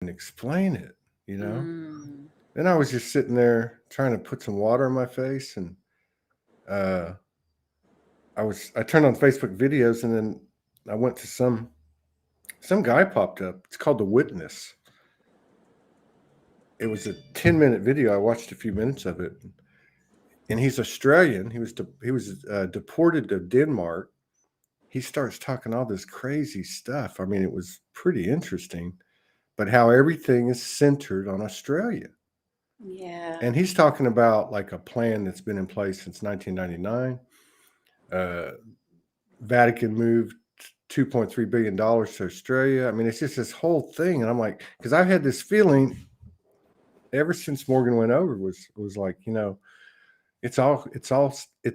explain it, you know? Mm. Then I was just sitting there trying to put some water on my face, and uh, I turned on Facebook videos, and then I went to some guy popped up. It's called The Witness. It was a 10-minute video. I watched a few minutes of it, and he's Australian. He was deported to Denmark. He starts talking all this crazy stuff. I mean, it was pretty interesting, but how everything is centered on Australia. Yeah. And he's talking about like a plan that's been in place since 1999. Uh, Vatican moved $2.3 billion to Australia. I mean, it's just this whole thing, and I'm like, because I've had this feeling ever since Morgan went over was like,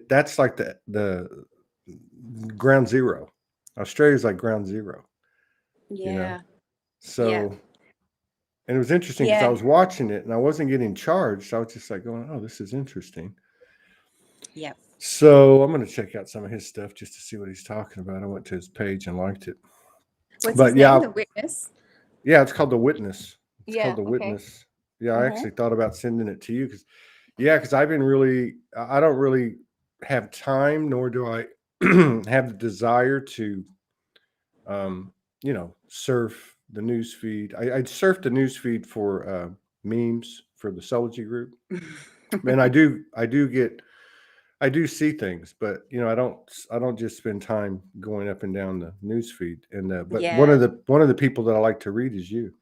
that's like the ground zero. Australia's like ground zero, you know. Yeah. Yeah. So, and it was interesting because I Yeah. was watching it and I wasn't getting charged. I was just like going, "Oh, this is interesting." Yeah. So I'm going to check out some of his stuff just to see what he's talking about. I went to his page and liked it. What's his But name? yeah, The Witness? yeah, it's called The Witness. It's called Yeah. The Okay. Witness. Yeah, I Mm-hmm. actually thought about sending it to you because I've been I don't really have time, nor do I have the desire to, um, surf the news feed. I surf the news feed for memes for the Soulogy group, and I do see things, but I don't just spend time going up and down the news feed. And but Yeah. one of the people that I like to read is you,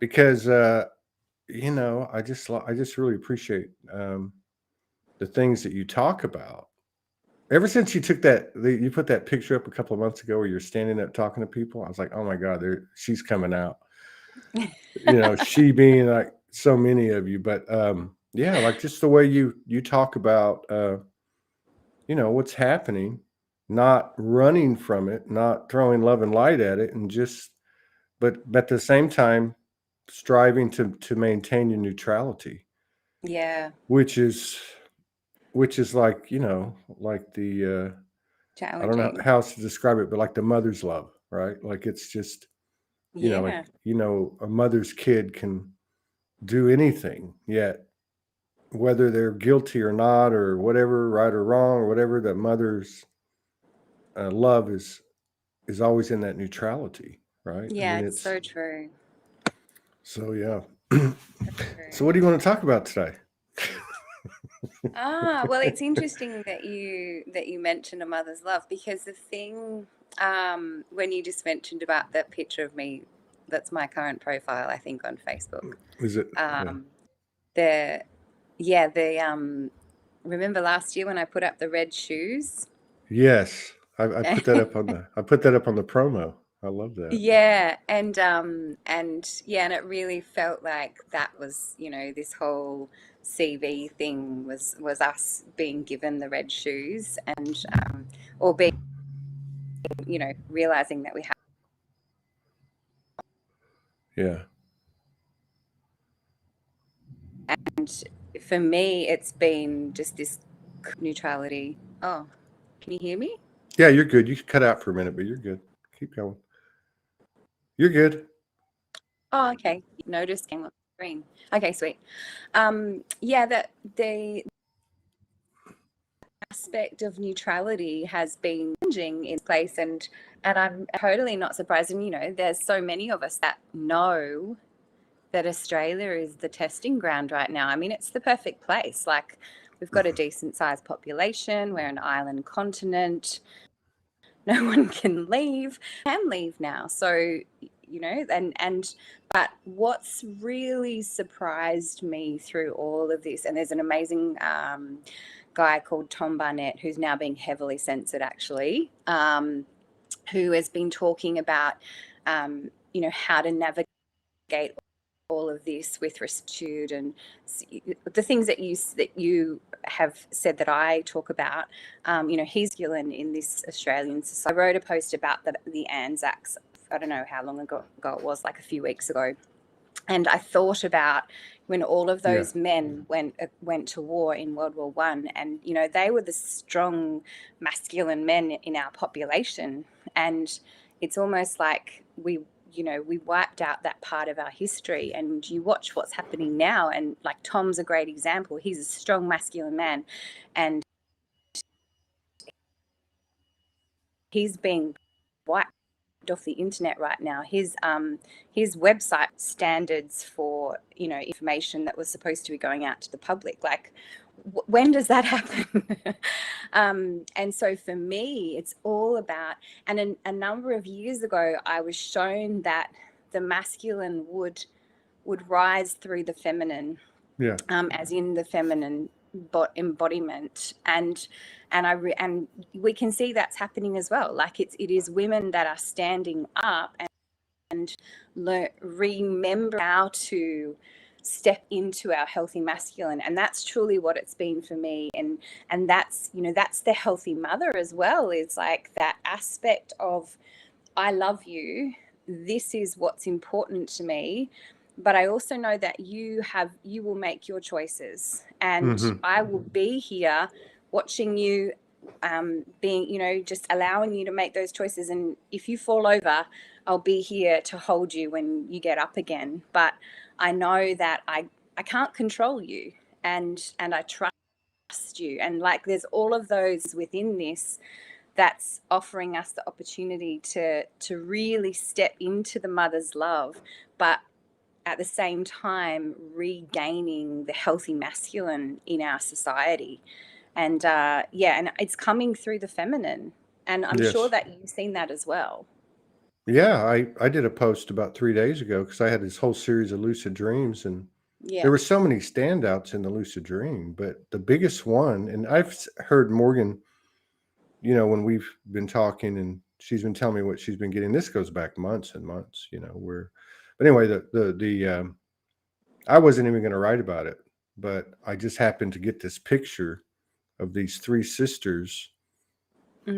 because I just really appreciate the things that you talk about. Ever since you put that picture up a couple of months ago where you're standing up talking to people, I was like, oh my god, she's coming out. She being like so many of you, but yeah, like just the way you talk about what's happening, not running from it, not throwing love and light at it, and just but at the same time striving to maintain your neutrality, Yeah. which is like like the I don't know Challenging. how else to describe it, but like the mother's love, right? Like it's just like Yeah. a mother's kid can do anything, yet whether they're guilty or not, or whatever, right or wrong, or whatever, that mother's love is always in that neutrality, right? I Yeah. mean, It's it's so true. so yeah. So true. So what do you want to talk about today? Well, it's interesting that you mentioned a mother's love, because the thing, when you just mentioned about that picture of me, that's my current profile, I think, on Facebook. Is it? Yeah. Um, the yeah, the remember last year when I put up the red shoes? Yes, I put that up on the promo. I love that. Yeah, and yeah, and it really felt like that was, this whole CV thing was us being given the red shoes, and or being, realizing that we have. Yeah. And for me, it's been just this neutrality. Oh, can you hear me? Yeah, you're good. You cut out for a minute, but you're good. Keep going. You're good. Oh, okay. Notice came on the screen. Okay, sweet. Yeah, that the aspect of neutrality has been changing in place, and I'm totally not surprised. And there's so many of us that know that Australia is the testing ground right now. I mean, it's the perfect place. Like, we've got a decent sized population, we're an island continent, no one can leave, now. So, and but what's really surprised me through all of this, and there's an amazing guy called Tom Barnett, who's now being heavily censored, actually, who has been talking about, how to navigate all of this with restitude, and the things that you have said that I talk about. He's in this Australian society. I wrote a post about the Anzacs. I don't know how long ago it was, like a few weeks ago, and I thought about when all of Yeah. those men went to war in World War One, and they were the strong, masculine men in our population, and it's almost like we wiped out that part of our history, and you watch what's happening now. And like Tom's a great example. He's a strong masculine man, and he's being wiped off the internet right now. His website standards for information that was supposed to be going out to the public, like when does that happen? And so for me, it's all about, and a number of years ago I was shown that the masculine would rise through the feminine, as in the feminine embodiment, and we can see that's happening as well. Like it is women that are standing up and remember how to step into our healthy masculine. And that's truly what it's been for me. And that's that's the healthy mother as well. It's like that aspect of, I love you, this is what's important to me, but I also know that you will make your choices, and I will be here watching you, being, just allowing you to make those choices. And if you fall over, I'll be here to hold you when you get up again. But I know that I can't control you, and I trust you. And like, there's all of those within this that's offering us the opportunity to really step into the mother's love, but at the same time regaining the healthy masculine in our society. And and it's coming through the feminine, and I'm sure that you've seen that as well. Yeah, I did a post about 3 days ago because I had this whole series of lucid dreams, and there were so many standouts in the lucid dream, but the biggest one, and I've heard Morgan, when we've been talking, and she's been telling me what she's been getting. This goes back months and months, but anyway, the I wasn't even going to write about it, but I just happened to get this picture of these three sisters. A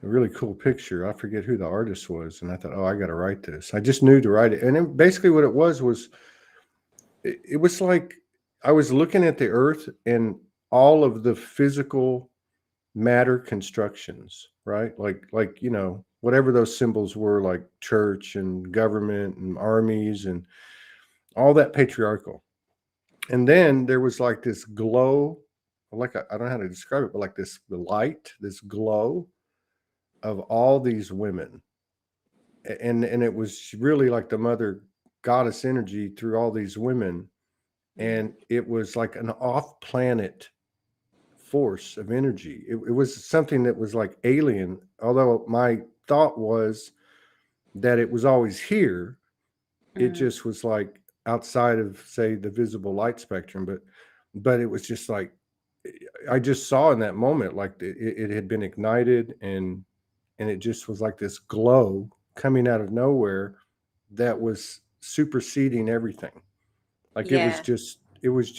really cool picture. I forget who the artist was, and I thought, oh, I got to write this. I just knew to write it. And basically what it was it was like I was looking at the earth and all of the physical matter constructions, right? Like whatever those symbols were, like church and government and armies and all that patriarchal. And then there was like this glow, like I don't know how to describe it, but like this light, this glow of all these women. And it was really like the mother goddess energy through all these women. And it was like an off-planet force of energy. It was something that was like alien, although my thought was that it was always here. It just was like outside of, say, the visible light spectrum, but it was just like, I just saw in that moment, like it had been ignited, and it just was like this glow coming out of nowhere that was superseding everything. Like it was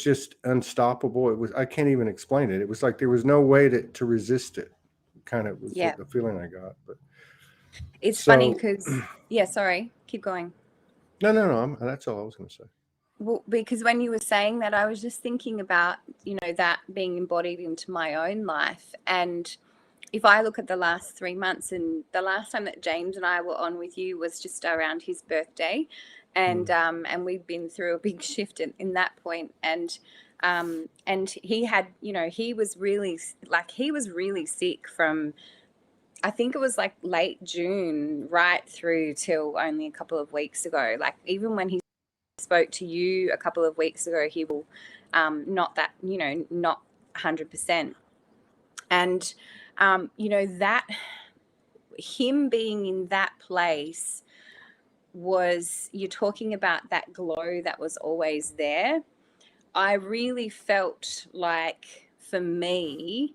just unstoppable. I can't even explain it. It was like there was no way to resist it. Kind of was the feeling I got. But it's funny because sorry, keep going. No, that's all I was going to say. Well, because when you were saying that, I was just thinking about that being embodied into my own life. And if I look at the last 3 months, and the last time that James and I were on with you was just around his birthday, and we've been through a big shift in that point. And he had, he was really sick from, I think it was like late June right through till only a couple of weeks ago. Like even when he spoke to you a couple of weeks ago, he will not 100%. And that him being in that place was, you're talking about that glow that was always there. I really felt like, for me,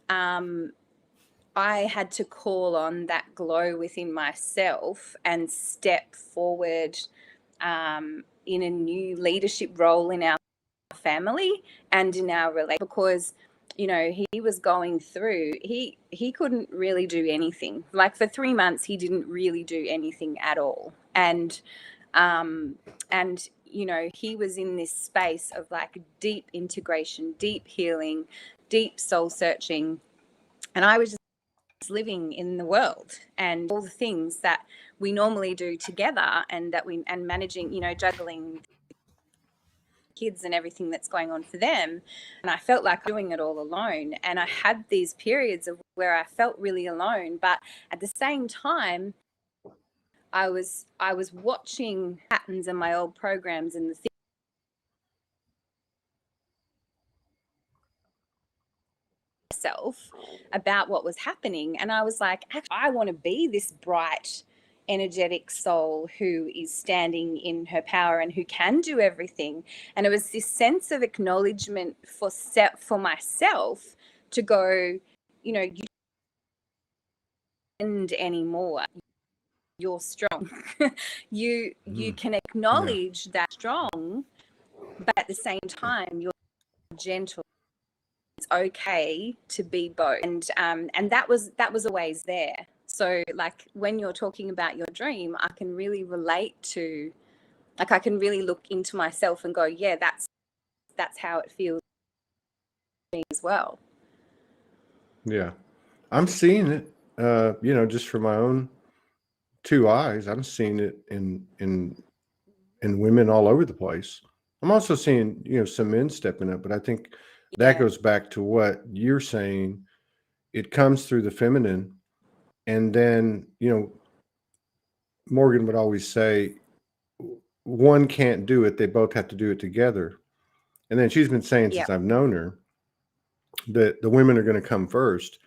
I had to call on that glow within myself and step forward in a new leadership role in our family and in our relationship, because he was going through, he couldn't really do anything. Like for 3 months he didn't really do anything at all, and he was in this space of like deep integration, deep healing, deep soul searching. And I was living in the world, and all the things that we normally do together, and that we and managing, you know, juggling kids and everything that's going on for them. And I felt like doing it all alone, and I had these periods of where I felt really alone, but at the same time I was watching patterns in my old programs and the things myself about what was happening. And I was like, actually, I want to be this bright, energetic soul who is standing in her power and who can do everything. And it was this sense of acknowledgement for myself to go, you know, you don't anymore. You're strong. you can acknowledge that strong, but at the same time you're gentle. It's okay to be both, and that was always there. So like when you're talking about your dream, I can really relate to, like, I can really look into myself and go, yeah, that's how it feels to me as well. Yeah, I'm seeing it. You know, just from my own two eyes, I'm seeing it in women all over the place. I'm also seeing, you know, some men stepping up, but I think that goes back to what you're saying. It comes through the feminine, and then, you know, Morgan would always say, one can't do it; they both have to do it together. And then she's been saying since I've known her that the women are going to come first.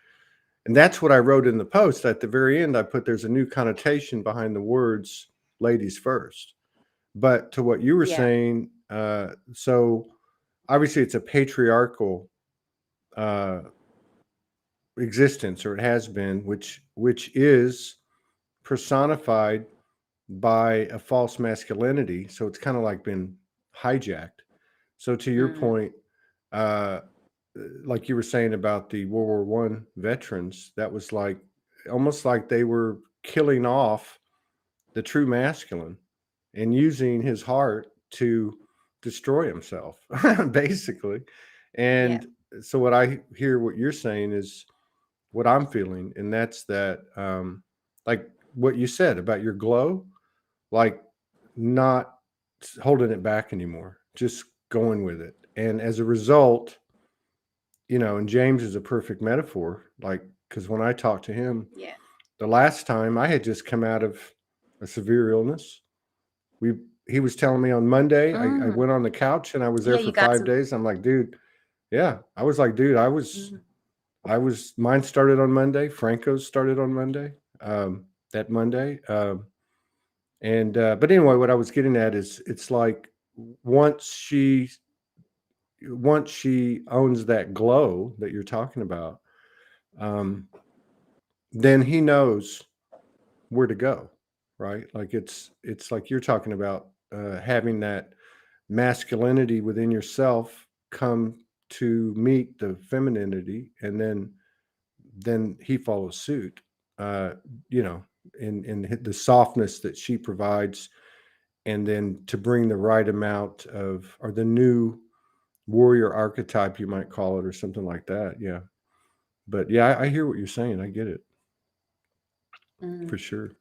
And that's what I wrote in the post. At the very end, I put there's a new connotation behind the words ladies first. But to what you were saying, so obviously it's a patriarchal existence, or it has been, which is personified by a false masculinity. So it's kind of like been hijacked. So to your point, like you were saying about the World War I veterans, that was like almost like they were killing off the true masculine and using his heart to destroy himself, basically. And so what I hear what you're saying is what I'm feeling, and that's that, like what you said about your glow, like not holding it back anymore, just going with it. And as a result, you know, and James is a perfect metaphor, like, because when I talked to him the last time, I had just come out of a severe illness. He was telling me on Monday, I went on the couch and I was there for 5 days. I'm like, dude, I was like, dude, mine started on Monday. Franco's started on Monday, that Monday. But anyway, what I was getting at is it's like once she owns that glow that you're talking about, then he knows where to go, right? Like it's like you're talking about, having that masculinity within yourself come to meet the femininity, and then he follows suit, you know, in the softness that she provides, and then to bring the right amount of, or the new warrior archetype, you might call it, or something like that. Yeah. But yeah, I hear what you're saying. I get it for sure.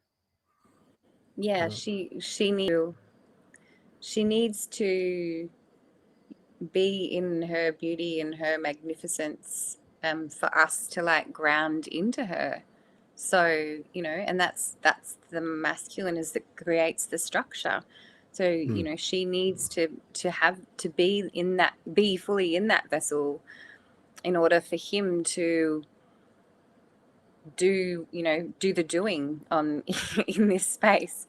She needs to be in her beauty and her magnificence, for us to like ground into her. So, you know, and that's the masculine is that creates the structure. So, you know, she needs to have to be fully in that vessel in order for him to do the doing on in this space.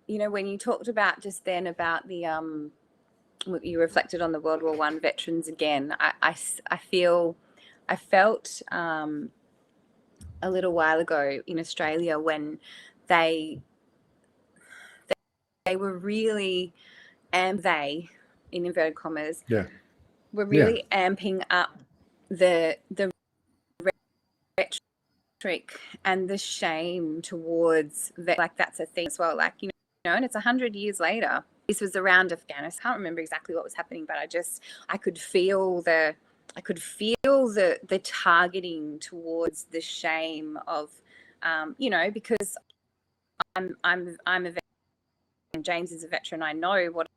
You know, when you talked about just then about the you reflected on the World War I veterans again, I felt a little while ago in Australia when they were really, and they, in inverted commas, were really amping up the rhetoric and the shame towards like that's a thing as well. Like, you know, and it's 100 years later. This was around Afghanistan. I can't remember exactly what was happening, but I could feel the I could feel the targeting towards the shame of, you know, because I'm a veteran, and James is a veteran. I know what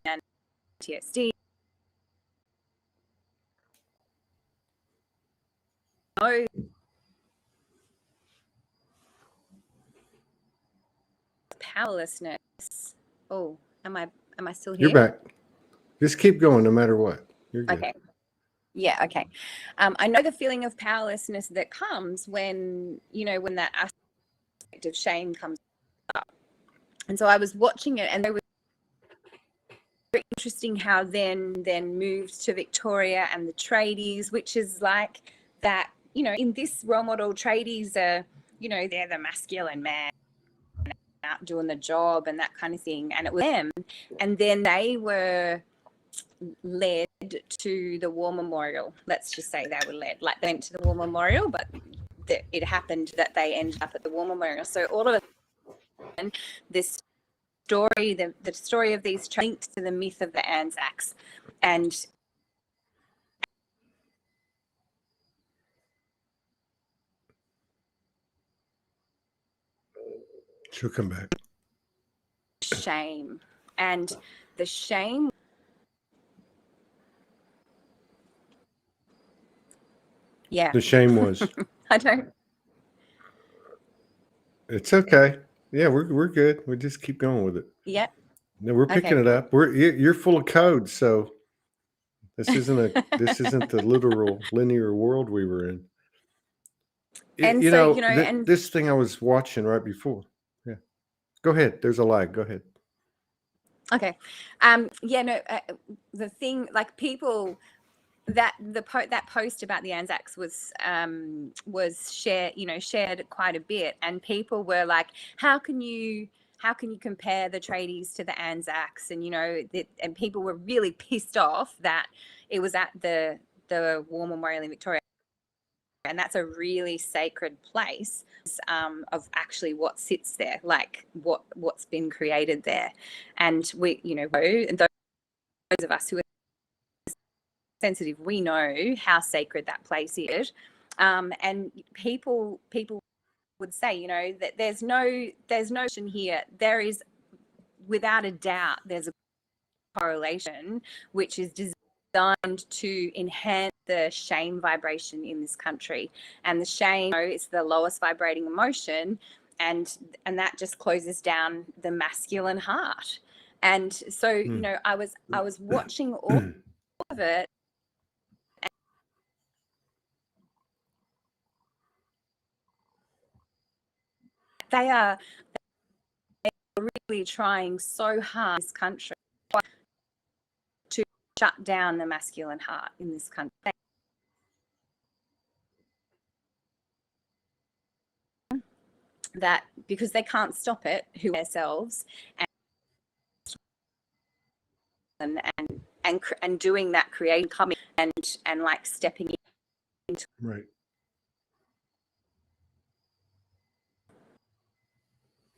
the PTSD. I know powerlessness. Oh, am I still here? You're back. Just keep going no matter what. You're good. Okay. Yeah, okay. I know the feeling of powerlessness that comes when, you know, when that aspect of shame comes up. And so I was watching it, and it was very interesting how then moved to Victoria and the tradies, which is like that, you know, in this role model, tradies are, you know, they're the masculine man out doing the job and that kind of thing. And it was them. And then they were led to the War Memorial. Let's just say they were led, like they went to the War Memorial, but it happened that they ended up at the War Memorial. So all of a sudden, this story, the story of these linked to the myth of the Anzacs, and She'll come back. shame, and the shame. Yeah. The shame was. I don't. It's okay. Yeah, we're good. We just keep going with it. Yeah. No, we're picking it up. You're full of code, so this isn't the literal linear world we were in. And so, you know, and this thing I was watching right before. Yeah, go ahead. There's a lag. Go ahead. Okay. Yeah. No. The thing, like people, that post about the Anzacs was shared quite a bit, and people were like, how can you compare the tradies to the Anzacs? And, you know, and people were really pissed off that it was at the War Memorial in Victoria, and that's a really sacred place of actually what sits there, like what's been created there. And we, you know, and those of us who are sensitive, we know how sacred that place is. And people would say, you know, that there's no notion here. There is, without a doubt, there's a correlation which is designed to enhance the shame vibration in this country. And the shame, you know, is the lowest vibrating emotion, and that just closes down the masculine heart. And so, you know, I was watching all of it. They are really trying so hard in this country to shut down the masculine heart in this country. That because they can't stop it, who themselves, and doing that, creating, coming and like stepping into. Right.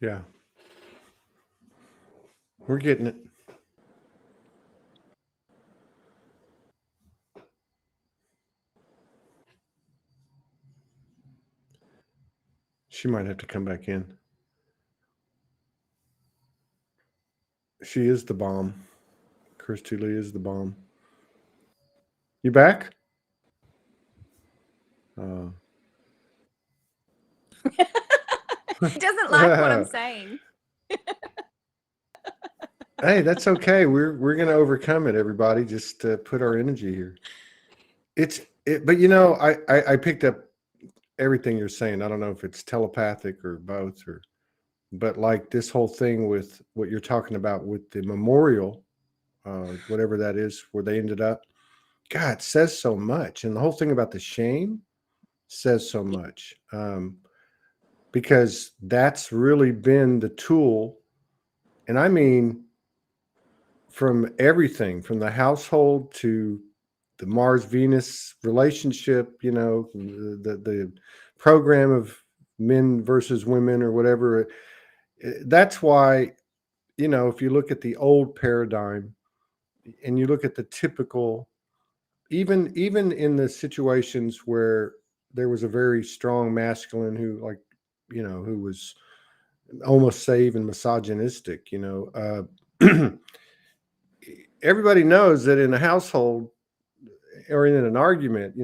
Yeah. We're getting it. She might have to come back in. She is the bomb. Kirsty Lee is the bomb. You back? He doesn't like what I'm saying. Hey, that's okay. We're gonna overcome it, everybody. Just put our energy here. But you know, I picked up everything you're saying. I don't know if it's telepathic or both, but like this whole thing with what you're talking about with the memorial, whatever that is, where they ended up. God, it says so much, and the whole thing about the shame says so much, because that's really been the tool, and I mean, from everything, from the household to the Mars-Venus relationship, you know, the program of men versus women or whatever. That's why, you know, if you look at the old paradigm and you look at the typical even in the situations where there was a very strong masculine who, like, who was almost say even misogynistic, everybody knows that in a household or in an argument,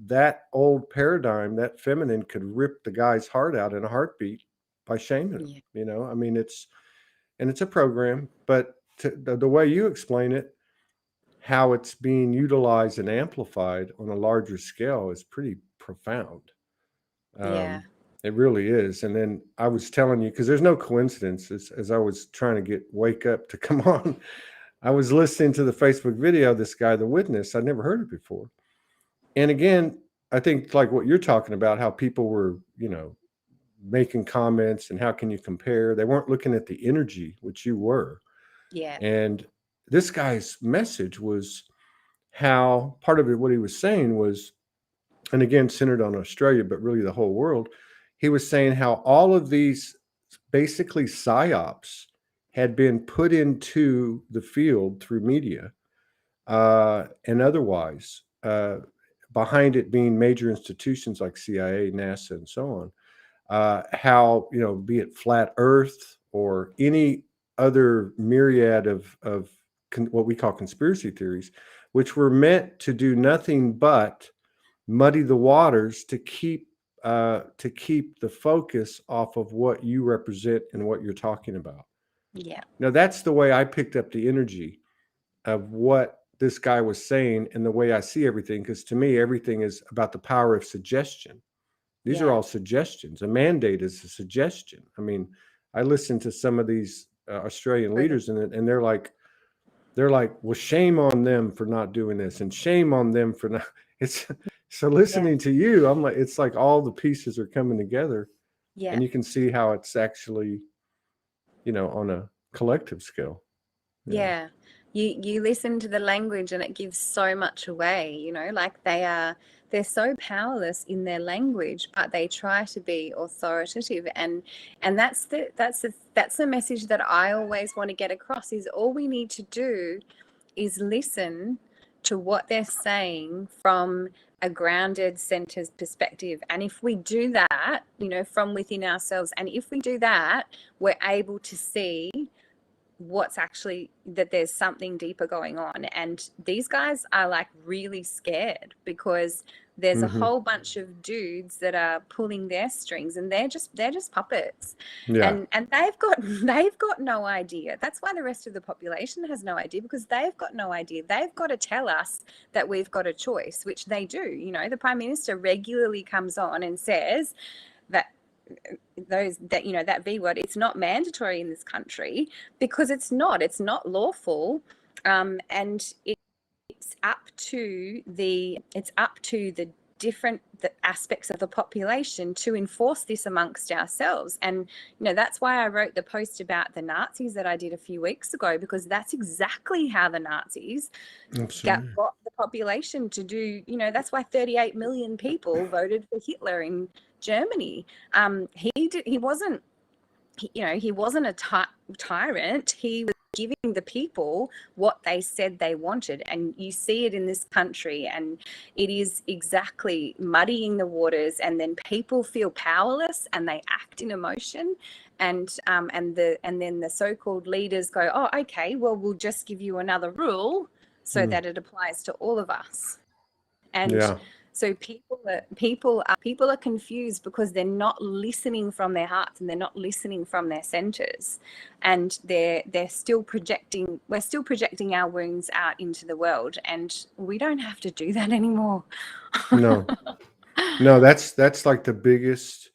that old paradigm, that feminine could rip the guy's heart out in a heartbeat by shaming him. Yeah. I mean, it's a program, but the way you explain it, how it's being utilized and amplified on a larger scale is pretty profound. Yeah. It really is. And then I was telling you, because there's no coincidence, as I was trying to wake up to come on, I was listening to the Facebook video of this guy, The Witness. I'd never heard it before. And again, I think like what you're talking about, how people were, making comments and how can you compare? They weren't looking at the energy, which you were. Yeah. And this guy's message was how part of it, what he was saying was, and again, centered on Australia, but really the whole world. He was saying how all of these basically psyops had been put into the field through media and otherwise, behind it being major institutions like CIA, NASA, and so on. How, be it flat Earth or any other myriad of what we call conspiracy theories, which were meant to do nothing but muddy the waters to keep the focus off of what you represent and what you're talking about. Yeah. Now, that's the way I picked up the energy of what this guy was saying and the way I see everything, because to me, everything is about the power of suggestion. These are all suggestions. A mandate is a suggestion. I mean, I listen to some of these Australian leaders, and they're like, well, shame on them for not doing this, and shame on them for not. It's so listening to you, I'm like, it's like all the pieces are coming together, and you can see how it's actually, on a collective scale. Yeah. You listen to the language and it gives so much away, like they're so powerless in their language, but they try to be authoritative, and that's the message that I always want to get across, is all we need to do is listen to what they're saying from a grounded, centered perspective. And if we do that, from within ourselves, and if we do that, we're able to see what's actually, that there's something deeper going on. And these guys are like really scared because there's a whole bunch of dudes that are pulling their strings, and they're just puppets. And they've got no idea. That's why the rest of the population has no idea, because they've got no idea. They've got to tell us that we've got a choice, which they do. The Prime Minister regularly comes on and says that that V word, it's not mandatory in this country, because it's not lawful, and it's up to the different aspects of the population to enforce this amongst ourselves. And that's why I wrote the post about the Nazis that I did a few weeks ago, because that's exactly how the Nazis got the population to do. That's why 38 million people voted for Hitler in Germany. He wasn't a tyrant. He was giving the people what they said they wanted, and you see it in this country, and it is exactly muddying the waters, and then people feel powerless and they act in emotion, and then the so-called leaders go, oh, okay, well, we'll just give you another rule so that it applies to all of us. And so people are confused because they're not listening from their hearts, and they're not listening from their centers, and they're still projecting. We're still projecting our wounds out into the world, and we don't have to do that anymore. No, that's like the biggest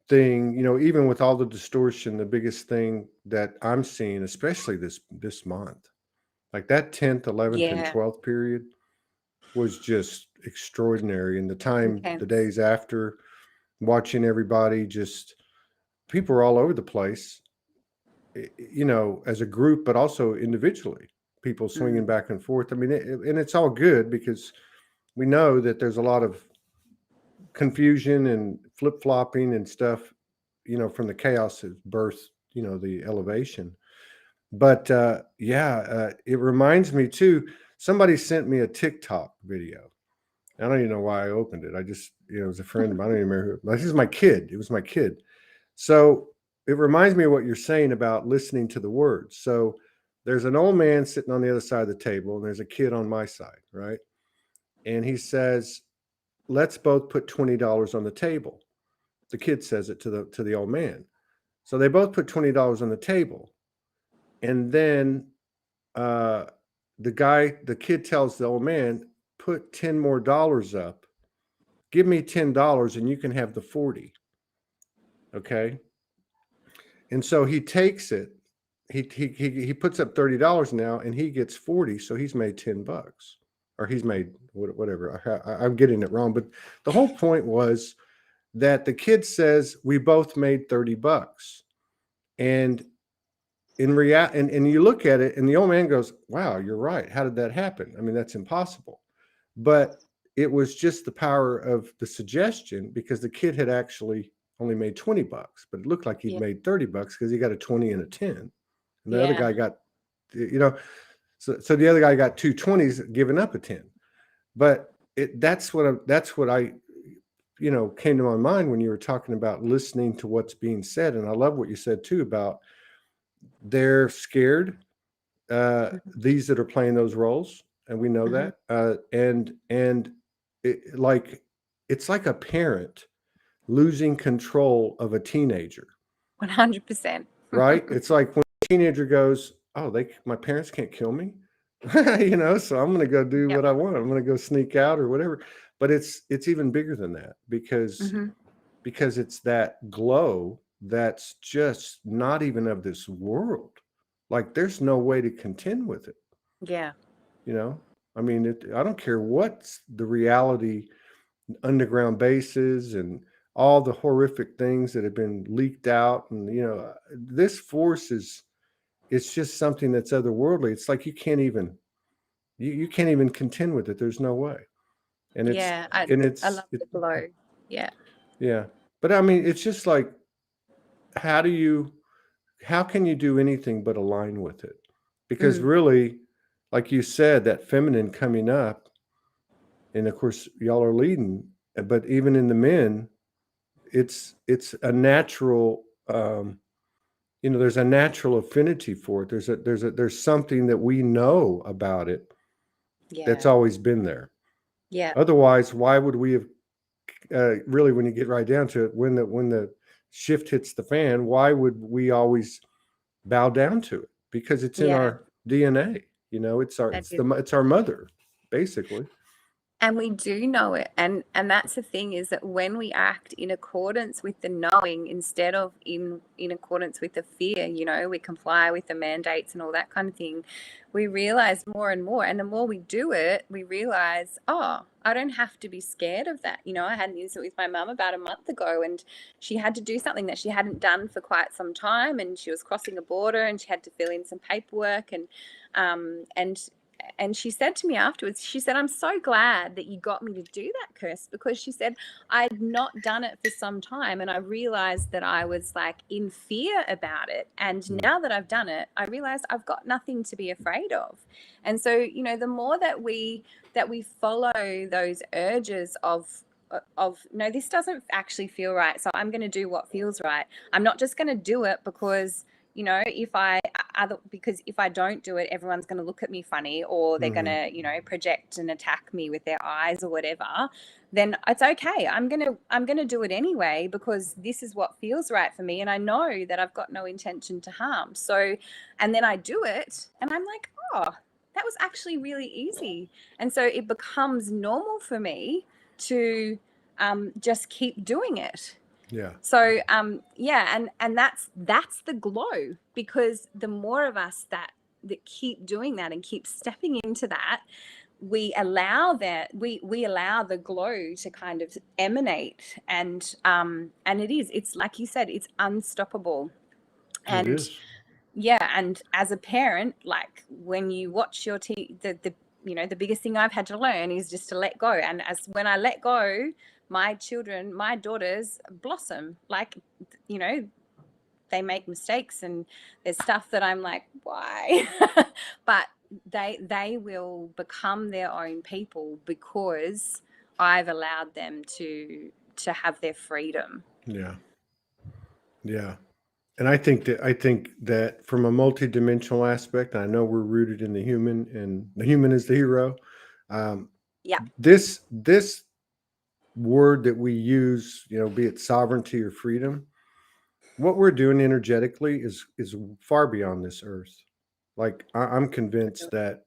thing. Even with all the distortion, the biggest thing that I'm seeing, especially this month, like that 10th, 11th, and 12th period, was just extraordinary. And the days after, watching everybody, just people are all over the place, as a group, but also individually, people swinging back and forth. I mean, and it's all good, because we know that there's a lot of confusion and flip-flopping and stuff, from the chaos of birth, the elevation. But it reminds me too. somebody sent me a TikTok video. I don't even know why I opened it. I just, it was a friend of mine. I don't even remember who. This is my kid. It was my kid. So it reminds me of what you're saying about listening to the words. So there's an old man sitting on the other side of the table, and there's a kid on my side, right? And he says, let's both put $20 on the table. The kid says it to the old man. So they both put $20 on the table. And then the kid tells the old man, put 10 more dollars up. Give me $10 and you can have the 40. Okay. And so he takes it. He puts up $30 now and he gets 40. So he's made $10, or he's made whatever. I'm getting it wrong. But the whole point was that the kid says we both made $30. And and you look at it and the old man goes, wow, you're right. How did that happen? I mean, that's impossible. But it was just the power of the suggestion, because the kid had actually only made $20, but it looked like he'd made $30 because he got a 20 and a 10. And the other guy got, so the other guy got two 20s, giving up a 10. But that's what I came to my mind when you were talking about listening to what's being said. And I love what you said too about they're scared, these that are playing those roles, and we know that. And it's like a parent losing control of a teenager. 100%. Right? It's like when a teenager goes, oh, my parents can't kill me. So I'm going to go do what I want. I'm going to go sneak out or whatever. But it's even bigger than that, because it's that glow that's just not even of this world. Like there's no way to contend with it. Yeah. I mean, I don't care what's the reality, underground bases and all the horrific things that have been leaked out. And, this force it's just something that's otherworldly. It's like you can't even contend with it. There's no way. And I love the glow. Yeah. Yeah. But I mean, it's just like, how can you do anything but align with it? Because really, like you said, that feminine coming up, and of course y'all are leading, but even in the men, it's a natural, there's a natural affinity for it. There's something that we know about it that's always been there. Yeah. Otherwise, why would we have, really, when you get right down to it, when the shift hits the fan, why would we always bow down to it? Because it's in our DNA. It's our mother, basically. And we do know it. And that's the thing, is that when we act in accordance with the knowing instead of in accordance with the fear, we comply with the mandates and all that kind of thing, we realize more and more. And the more we do it, we realize, oh, I don't have to be scared of that. I had an incident with my mum about a month ago, and she had to do something that she hadn't done for quite some time. And she was crossing a border and she had to fill in some paperwork. And she said to me afterwards, she said, I'm so glad that you got me to do that, Kirst, because she said, I'd not done it for some time. And I realized that I was like in fear about it. And now that I've done it, I realized I've got nothing to be afraid of. And so, the more that we follow those urges of no, this doesn't actually feel right, so I'm going to do what feels right. I'm not just going to do it because if I don't do it, everyone's going to look at me funny, or they're going to, project and attack me with their eyes or whatever. Then it's okay. I'm going to do it anyway, because this is what feels right for me. And I know that I've got no intention to harm. So, and then I do it and I'm like, oh, that was actually really easy. And so it becomes normal for me to just keep doing it. Yeah. So and that's the glow, because the more of us that keep doing that and keep stepping into that, we allow we allow the glow to kind of emanate, and it's like you said, it's unstoppable. And it is. And as a parent, like when you watch your the biggest thing I've had to learn is just to let go. And when I let go, my daughters blossom. Like, they make mistakes and there's stuff that I'm like, why? But they will become their own people because I've allowed them to have their freedom. Yeah. Yeah. And I think that from a multidimensional aspect, I know we're rooted in the human, and the human is the hero. Um, Yeah. this word that we use, be it sovereignty or freedom, what we're doing energetically is far beyond this earth. Like I'm convinced that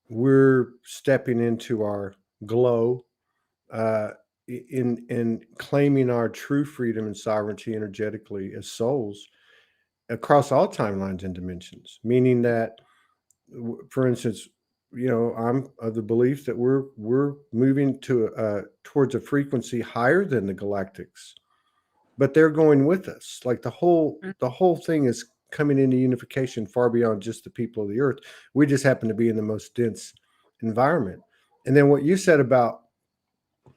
we're stepping into our glow, uh, in claiming our true freedom and sovereignty energetically as souls across all timelines and dimensions. Meaning that, for instance, I'm of the belief that we're moving towards a frequency higher than the galactics, but they're going with us. Like the whole thing is coming into unification far beyond just the people of the earth. We just happen to be in the most dense environment. And then what you said about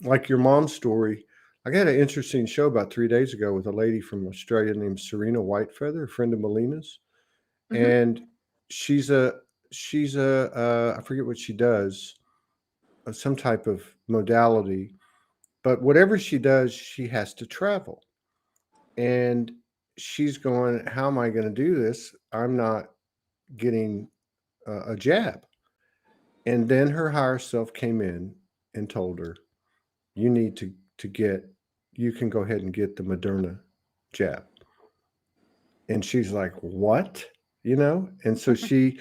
like your mom's story, I got an interesting show about 3 days ago with a lady from Australia named Serena Whitefeather, a friend of Melina's, Mm-hmm. and she's a I forget what she does, some type of modality, but whatever she does, she has to travel. And she's going, how am I going to do this? I'm not getting a jab. And then her higher self came in and told her, you need to get, you can go ahead and get the Moderna jab. And she's like, what? And so she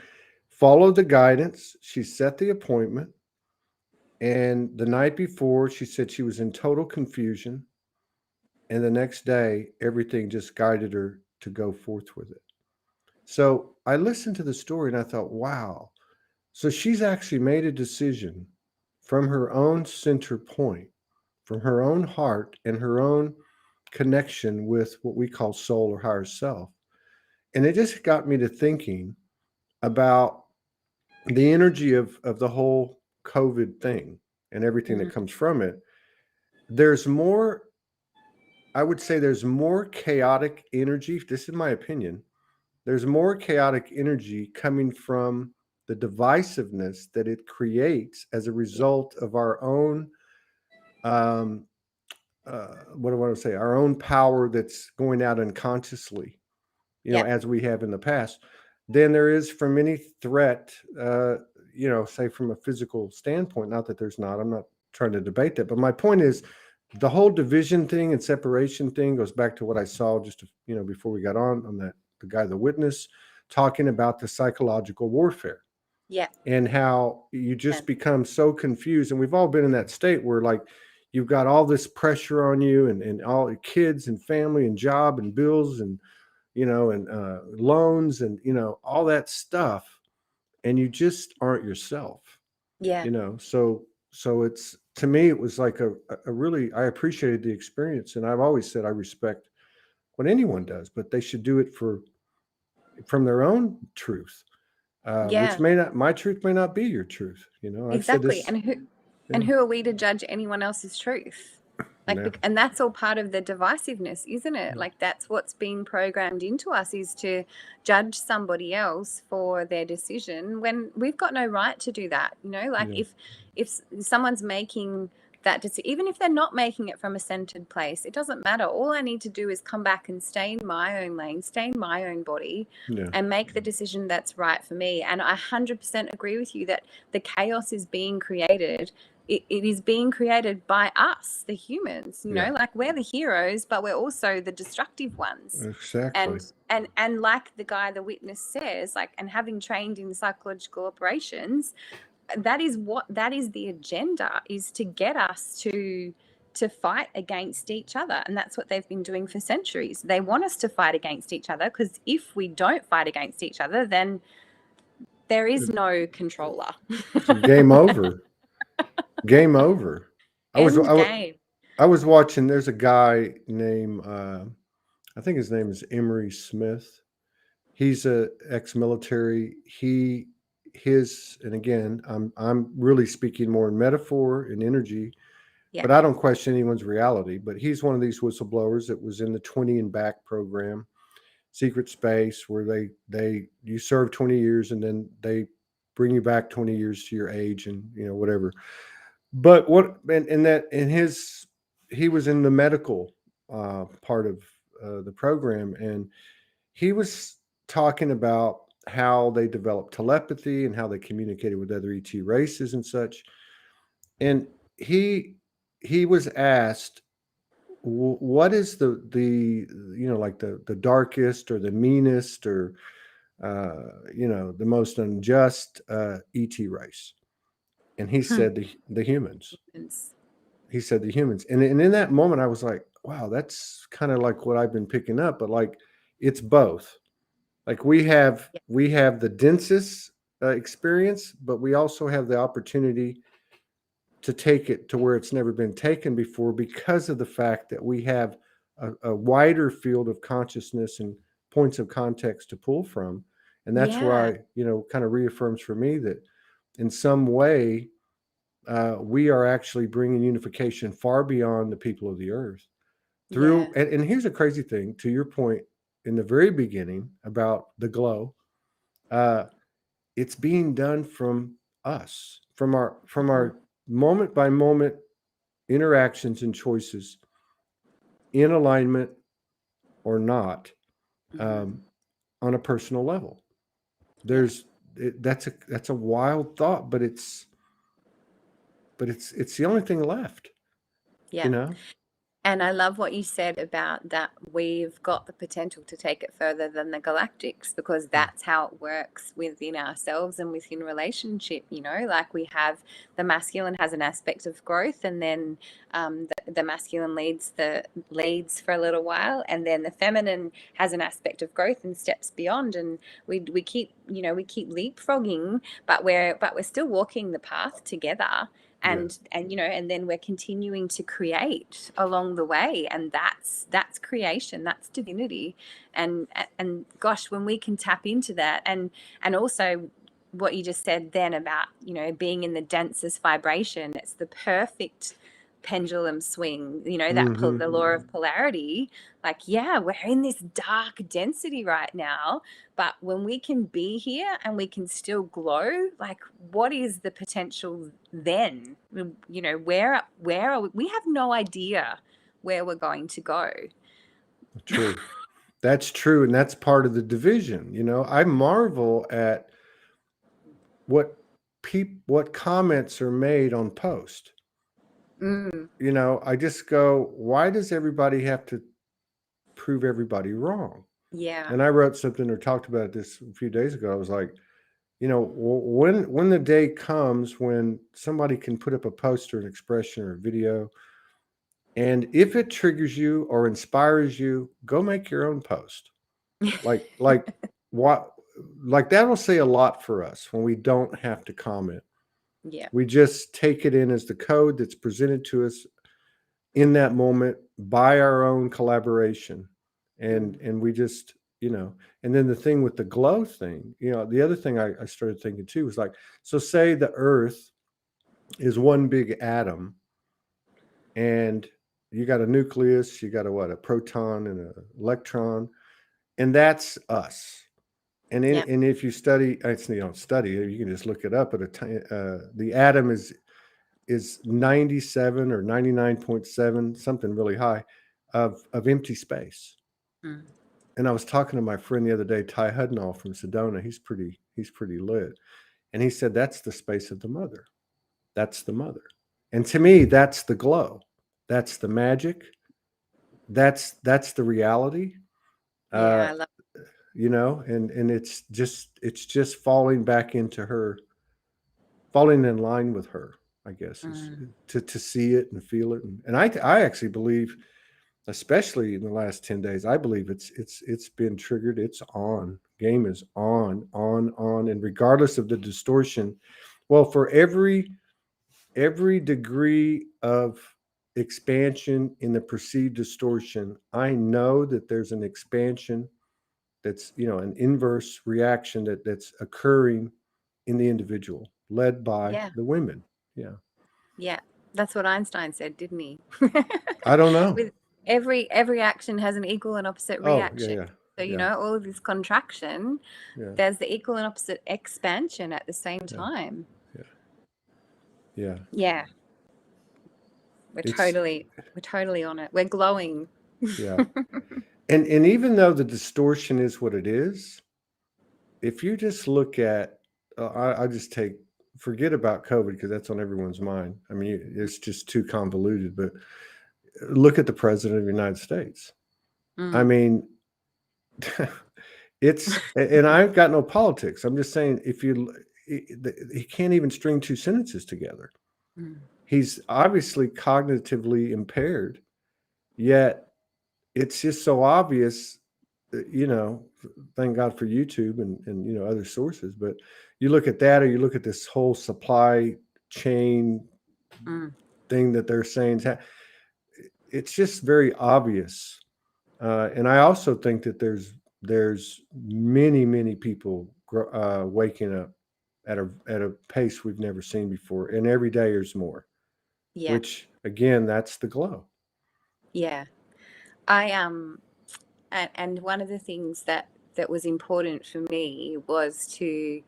followed the guidance. She set the appointment. And the night before, she said she was in total confusion. And the next day, everything just guided her to go forth with it. So I listened to the story and I thought, wow. So she's actually made a decision from her own center point, from her own heart and her own connection with what we call soul or higher self. And it just got me to thinking about the energy of the whole COVID thing and everything that comes from it. There's more, I would say there's more chaotic energy. This is my opinion. There's more chaotic energy coming from the divisiveness that it creates as a result of our own, um, what do I want to say, our own power that's going out unconsciously, Yeah. as we have in the past, than there is from any threat, say from a physical standpoint. Not that there's not, I'm not trying to debate that, but my point is the whole division thing and separation thing goes back to what I saw just, before we got on that, the guy, the witness, talking about the psychological warfare. Yeah. And how you just become so confused. And we've all been in that state where like you've got all this pressure on you and all the kids and family and job and bills and loans and all that stuff, and you just aren't yourself. Yeah. So it's, to me, it was like a really, I appreciated the experience, and I've always said I respect what anyone does, but they should do it from their own truth, which Yeah. my truth may not be your truth. I've said Exactly. this. And who are we to judge anyone else's truth? Yeah. And that's all part of the divisiveness, isn't it? Like that's what's been programmed into us, is to judge somebody else for their decision when we've got no right to do that. Yeah. If someone's making that decision, even if they're not making it from a centered place, it doesn't matter. All I need to do is come back and stay in my own lane, stay in my own body, Yeah. and make the decision that's right for me. And I 100% agree with you that the chaos is being created. It is being created by us, the humans. Like we're the heroes, but we're also the destructive ones. Exactly. And like the guy, the witness says, like, and having trained in psychological operations, that is the agenda, is to get us to fight against each other. And that's what they've been doing for centuries. They want us to fight against each other, because if we don't fight against each other, then there is no controller. So game over. Game over. End game. I was watching. There's a guy named, I think his name is Emery Smith. He's a ex-military. And again, I'm really speaking more in metaphor and energy, Yeah. but I don't question anyone's reality. But he's one of these whistleblowers that was in the 20 and Back program, secret space, where you serve 20 years and then they bring you back 20 years to your age and, whatever. But he was in the medical part of the program, and he was talking about how they developed telepathy and how they communicated with other ET races and such. And he was asked, what is the like the darkest or the meanest or the most unjust ET race? And he said the humans. He said the humans. And in that moment I was like, wow, that's kind of like what I've been picking up, but like it's both. Like we have the densest experience, but we also have the opportunity to take it to where it's never been taken before, because of the fact that we have a wider field of consciousness and points of context to pull from. And that's why, kind of reaffirms for me that in some way, we are actually bringing unification far beyond the people of the earth through. And here's a crazy thing, to your point in the very beginning about the glow. It's being done from us, from our moment by moment interactions and choices, in alignment or not, on a personal level. That's a wild thought, but it's the only thing left. And I love what you said about that we've got the potential to take it further than the galactics, because that's how it works within ourselves and within relationship. Like we have the masculine has an aspect of growth, and then the masculine leads for a little while, and then the feminine has an aspect of growth and steps beyond. And we keep leapfrogging, but we're still walking the path together. And then we're continuing to create along the way, and that's creation, that's divinity, and gosh, when we can tap into that, and also what you just said then about being in the densest vibration, it's the perfect pendulum swing, the law of polarity. Like, we're in this dark density right now, but when we can be here and we can still glow, like, what is the potential then? Where are we have no idea where we're going to go. True. That's true. And that's part of the division. I marvel at what comments are made on post. I just go, why does everybody have to prove everybody wrong? And I wrote something or talked about this a few days ago. I was like, when the day comes when somebody can put up a poster, an expression, or a video, and if it triggers you or inspires you, go make your own post. Like what? Like that will say a lot for us when we don't have to comment. We just take it in as the code that's presented to us in that moment by our own collaboration. And we just, and then the thing with the glow thing, the other thing I started thinking too was like, so say the earth is one big atom, and you got a nucleus, you got a proton and an electron, and that's us. And and if you study, you don't study it, you can just look it up. But the atom is 97 or 99.7, something really high, of empty space. And I was talking to my friend the other day, Ty Hudnall from Sedona. He's pretty lit, and he said that's the space of the mother. That's the mother, and to me, that's the glow. That's the magic. That's the reality. I love and it's just falling back into her, falling in line with her, I guess, to see it and feel it. And I actually believe, especially in the last 10 days, I believe it's been triggered. It's on. Game is on. And regardless of the distortion, well, for every degree of expansion in the perceived distortion, I know that there's an expansion that's, an inverse reaction that's occurring in the individual, led by the women. That's what Einstein said, didn't he? I don't know. With every action has an equal and opposite reaction. So, you Yeah. know, all of this contraction, Yeah. there's the equal and opposite expansion at the same Yeah. time. Yeah. Yeah. Yeah. We're It's totally on it. We're glowing. yeah. And even though the distortion is what it is, if you just look at, I just forget about COVID because that's on everyone's mind. I mean, it's just too convoluted. But look at the president of the United States. I mean, and I've got no politics. I'm just saying, he can't even string two sentences together. He's obviously cognitively impaired, yet it's just so obvious. You know, thank God for YouTube and you know, other sources. But you look at that, or you look at this whole supply chain thing that they're saying, it's just very obvious. And I also think that there's many people waking up at a pace we've never seen before, and every day there's more. Yeah. Which again, that's the glow. Yeah. I and one of the things that was important for me was to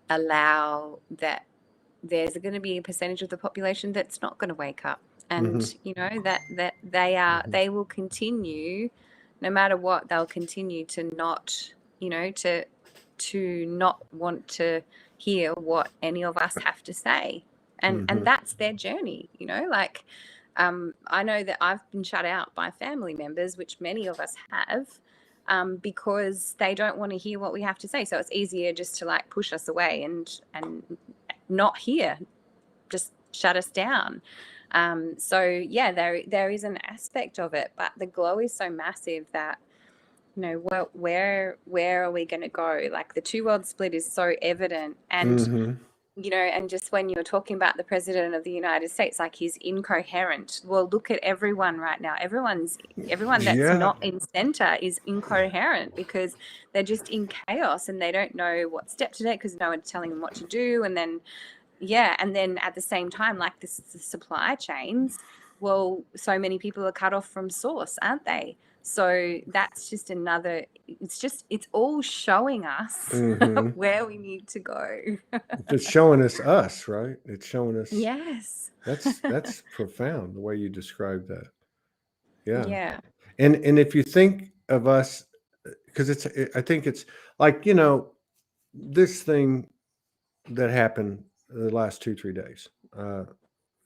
allow that there's going to be a percentage of the population that's not going to wake up, and you know that they will continue, no matter what, they'll continue to not, you know, to not want to hear what any of us have to say, and that's their journey, you know. Like, I know that I've been shut out by family members, which many of us have, because they don't want to hear what we have to say. So it's easier just to like push us away and not hear, just shut us down. So yeah, there is an aspect of it, but the glow is so massive that, you know, where are we going to go? Like the two world split is so evident, and you know, and just when you're talking about the president of the United States, like he's incoherent. Well, look at everyone right now. Everyone that's not in center is incoherent because they're just in chaos and they don't know what step to take because no one's telling them what to do. And then, and then at the same time, like the supply chains, well, so many people are cut off from source, aren't they? So that's just another, it's all showing us where we need to go. It's showing us, right? It's showing us. Yes. That's profound the way you describe that. Yeah. Yeah. And if you think of us, because I think it's like, you know, this thing that happened the last 2-3 days,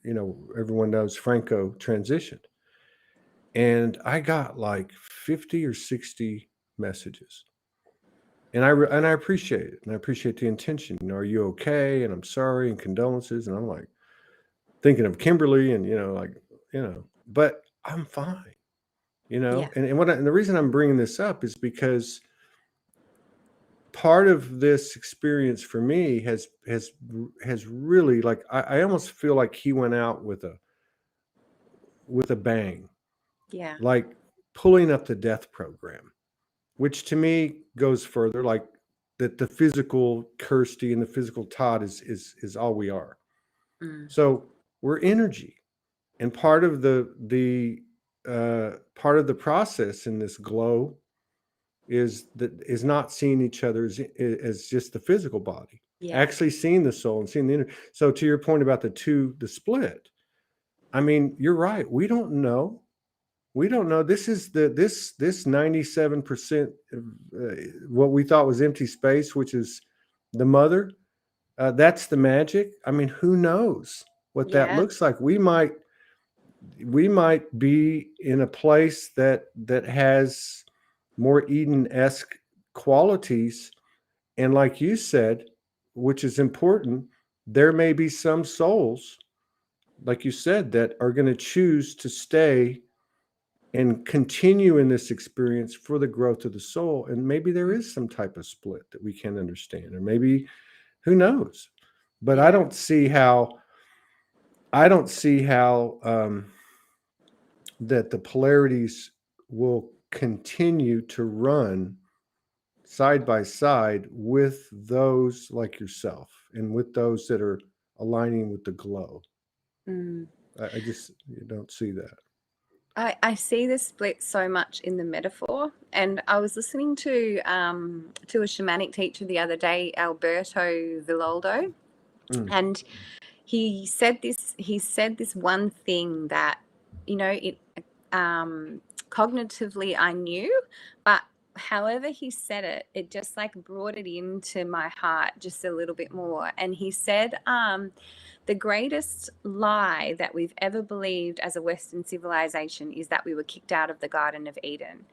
you know, everyone knows Franco transitioned. And I got like 50 or 60 messages. And I appreciate it. And I appreciate the intention. You know, are you okay? And I'm sorry, and condolences. And I'm like thinking of Kimberly and, you know, like, you know, but I'm fine, you know. Yeah. And the reason I'm bringing this up is because part of this experience for me has really, like, I almost feel like he went out with a bang. Yeah. Like pulling up the death program, which to me goes further, like that the physical Kirsty and the physical Todd is all we are. So we're energy, and part of the process in this glow is not seeing each other as just the physical body, actually seeing the soul and seeing the energy. So to your point about the split, I mean, you're right. We don't know. This is this 97% what we thought was empty space, which is the mother. That's the magic. I mean, who knows what that looks like? We might be in a place that has more Eden-esque qualities, and like you said, which is important, there may be some souls, like you said, that are going to choose to stay and continue in this experience for the growth of the soul. And maybe there is some type of split that we can't understand, or maybe, who knows? But I don't see how that the polarities will continue to run side by side with those like yourself and with those that are aligning with the glow. I just don't see that. I see this split so much in the metaphor, and I was listening to a shamanic teacher the other day, Alberto Villoldo, and he said this one thing that, it cognitively I knew, but however he said it, it just like brought it into my heart just a little bit more. And he said, the greatest lie that we've ever believed as a Western civilization is that we were kicked out of the Garden of Eden.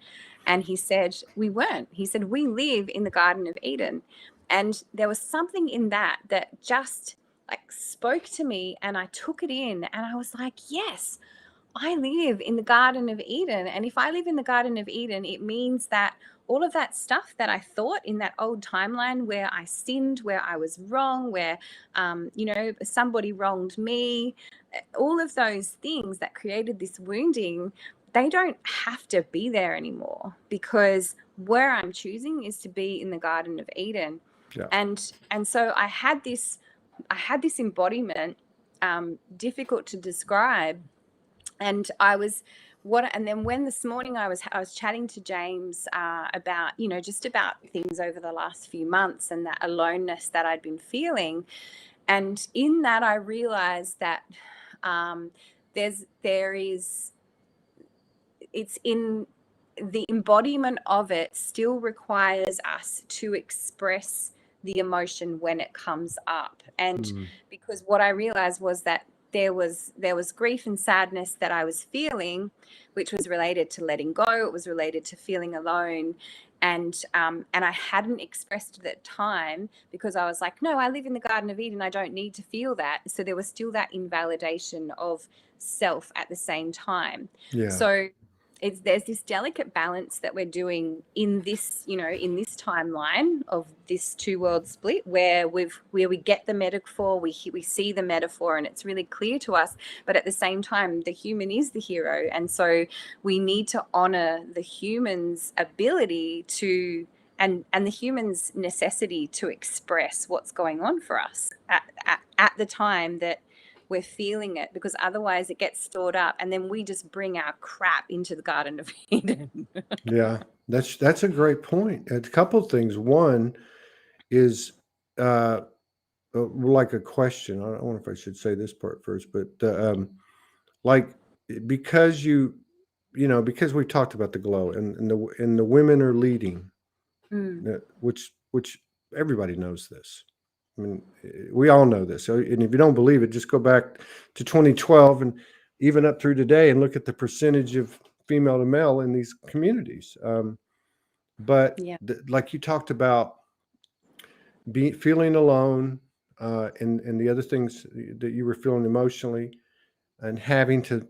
And he said, we weren't. He said, we live in the Garden of Eden. And there was something in that just like spoke to me, and I took it in, and I was like, yes, I live in the Garden of Eden. And if I live in the Garden of Eden, it means that all of that stuff that I thought in that old timeline where I sinned, where I was wrong, where, somebody wronged me, all of those things that created this wounding, they don't have to be there anymore, because where I'm choosing is to be in the Garden of Eden. Yeah. And so I had this embodiment, difficult to describe. And and then when this morning I was chatting to James about, just about things over the last few months and that aloneness that I'd been feeling. And in that, I realized that it's in the embodiment of it still requires us to express the emotion when it comes up. And because what I realized was that there was grief and sadness that I was feeling, which was related to letting go. It was related to feeling alone. And I hadn't expressed it at the time because I was like, no, I live in the Garden of Eden. I don't need to feel that. So there was still that invalidation of self at the same time. Yeah. So there's this delicate balance that we're doing in this, in this timeline of this two world split, where we get the metaphor, we see the metaphor, and it's really clear to us. But at the same time, the human is the hero, and so we need to honor the human's ability to and the human's necessity to express what's going on for us at the time that we're feeling it, because otherwise it gets stored up and then we just bring our crap into the Garden of Eden. Yeah, that's a great point. A couple of things. One is like a question. I don't know if I should say this part first, but like because because we talked about the glow and the women are leading, which everybody knows this. I mean, we all know this. So, and if you don't believe it, just go back to 2012 and even up through today and look at the percentage of female to male in these communities. But Yeah. like you talked about, feeling alone, and the other things that you were feeling emotionally, and having to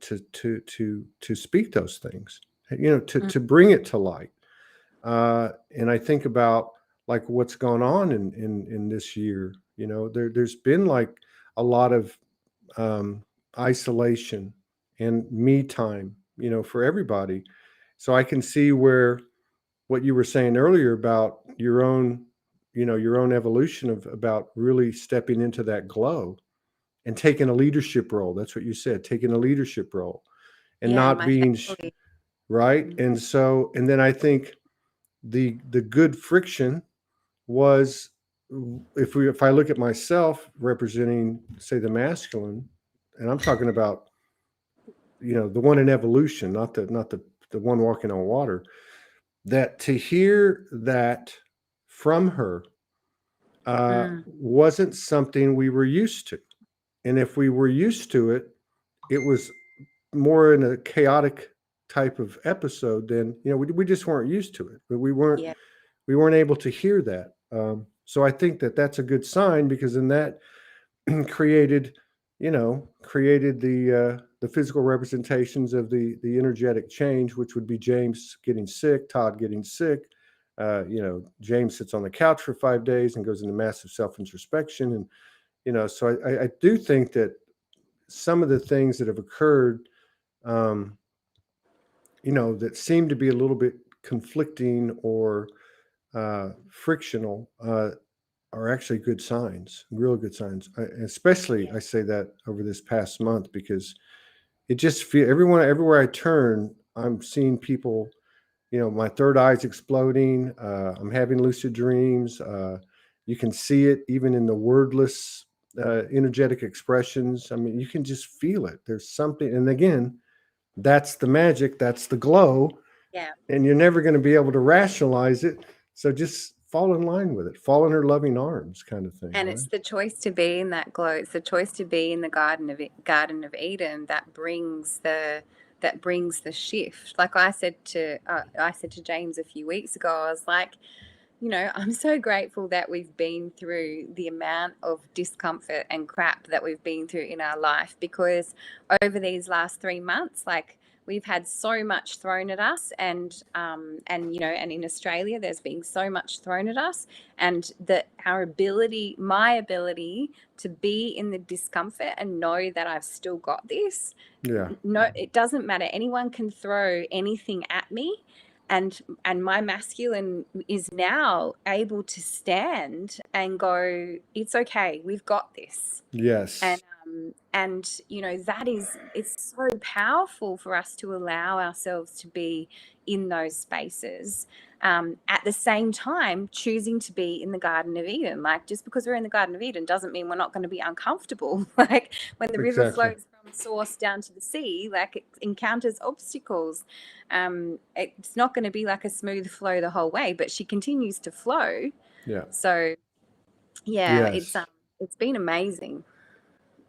speak those things, to bring it to light. And I think about like what's gone on in this year. There's been like a lot of isolation and me time, for everybody. So I can see where what you were saying earlier about your own, your own evolution about really stepping into that glow and taking a leadership role. That's what you said, taking a leadership role and Yeah, not my being family. right. And then I think the good friction was, if I look at myself representing, say, the masculine, and I'm talking about, the one in evolution, not the one walking on water, that to hear that from her wasn't something we were used to. And if we were used to it, it was more in a chaotic type of episode than, we just weren't used to it, but we weren't able to hear that. So I think that that's a good sign, because then that created the physical representations of the energetic change, which would be James getting sick, Todd getting sick. James sits on the couch for 5 days and goes into massive self-introspection. And, so I do think that some of the things that have occurred, that seem to be a little bit conflicting or frictional, are actually good signs, real good signs. I say that over this past month, because it just feel everywhere I turn, I'm seeing people, my third eye's exploding. I'm having lucid dreams. You can see it even in the wordless energetic expressions. I mean, you can just feel it. There's something, and again, that's the magic, that's the glow, Yeah. and you're never going to be able to rationalize it. So just fall in line with it, fall in her loving arms, kind of thing. And Right? it's the choice to be in that glow. It's the choice to be in the Garden of Eden that brings the shift. Like I said to James a few weeks ago, I was like, I'm so grateful that we've been through the amount of discomfort and crap that we've been through in our life, because over these last 3 months, like, we've had so much thrown at us, and in Australia there's been so much thrown at us, and that my ability to be in the discomfort and know that I've still got this. Yeah. No, it doesn't matter. Anyone can throw anything at me, and my masculine is now able to stand and go, it's okay, we've got this. Yes. And it's so powerful for us to allow ourselves to be in those spaces, at the same time choosing to be in the Garden of Eden. Like, just because we're in the Garden of Eden doesn't mean we're not going to be uncomfortable. Like, when the river flows from source down to the sea, like, it encounters obstacles. It's not going to be like a smooth flow the whole way, but she continues to flow. Yeah. So yeah, Yes. it's been amazing.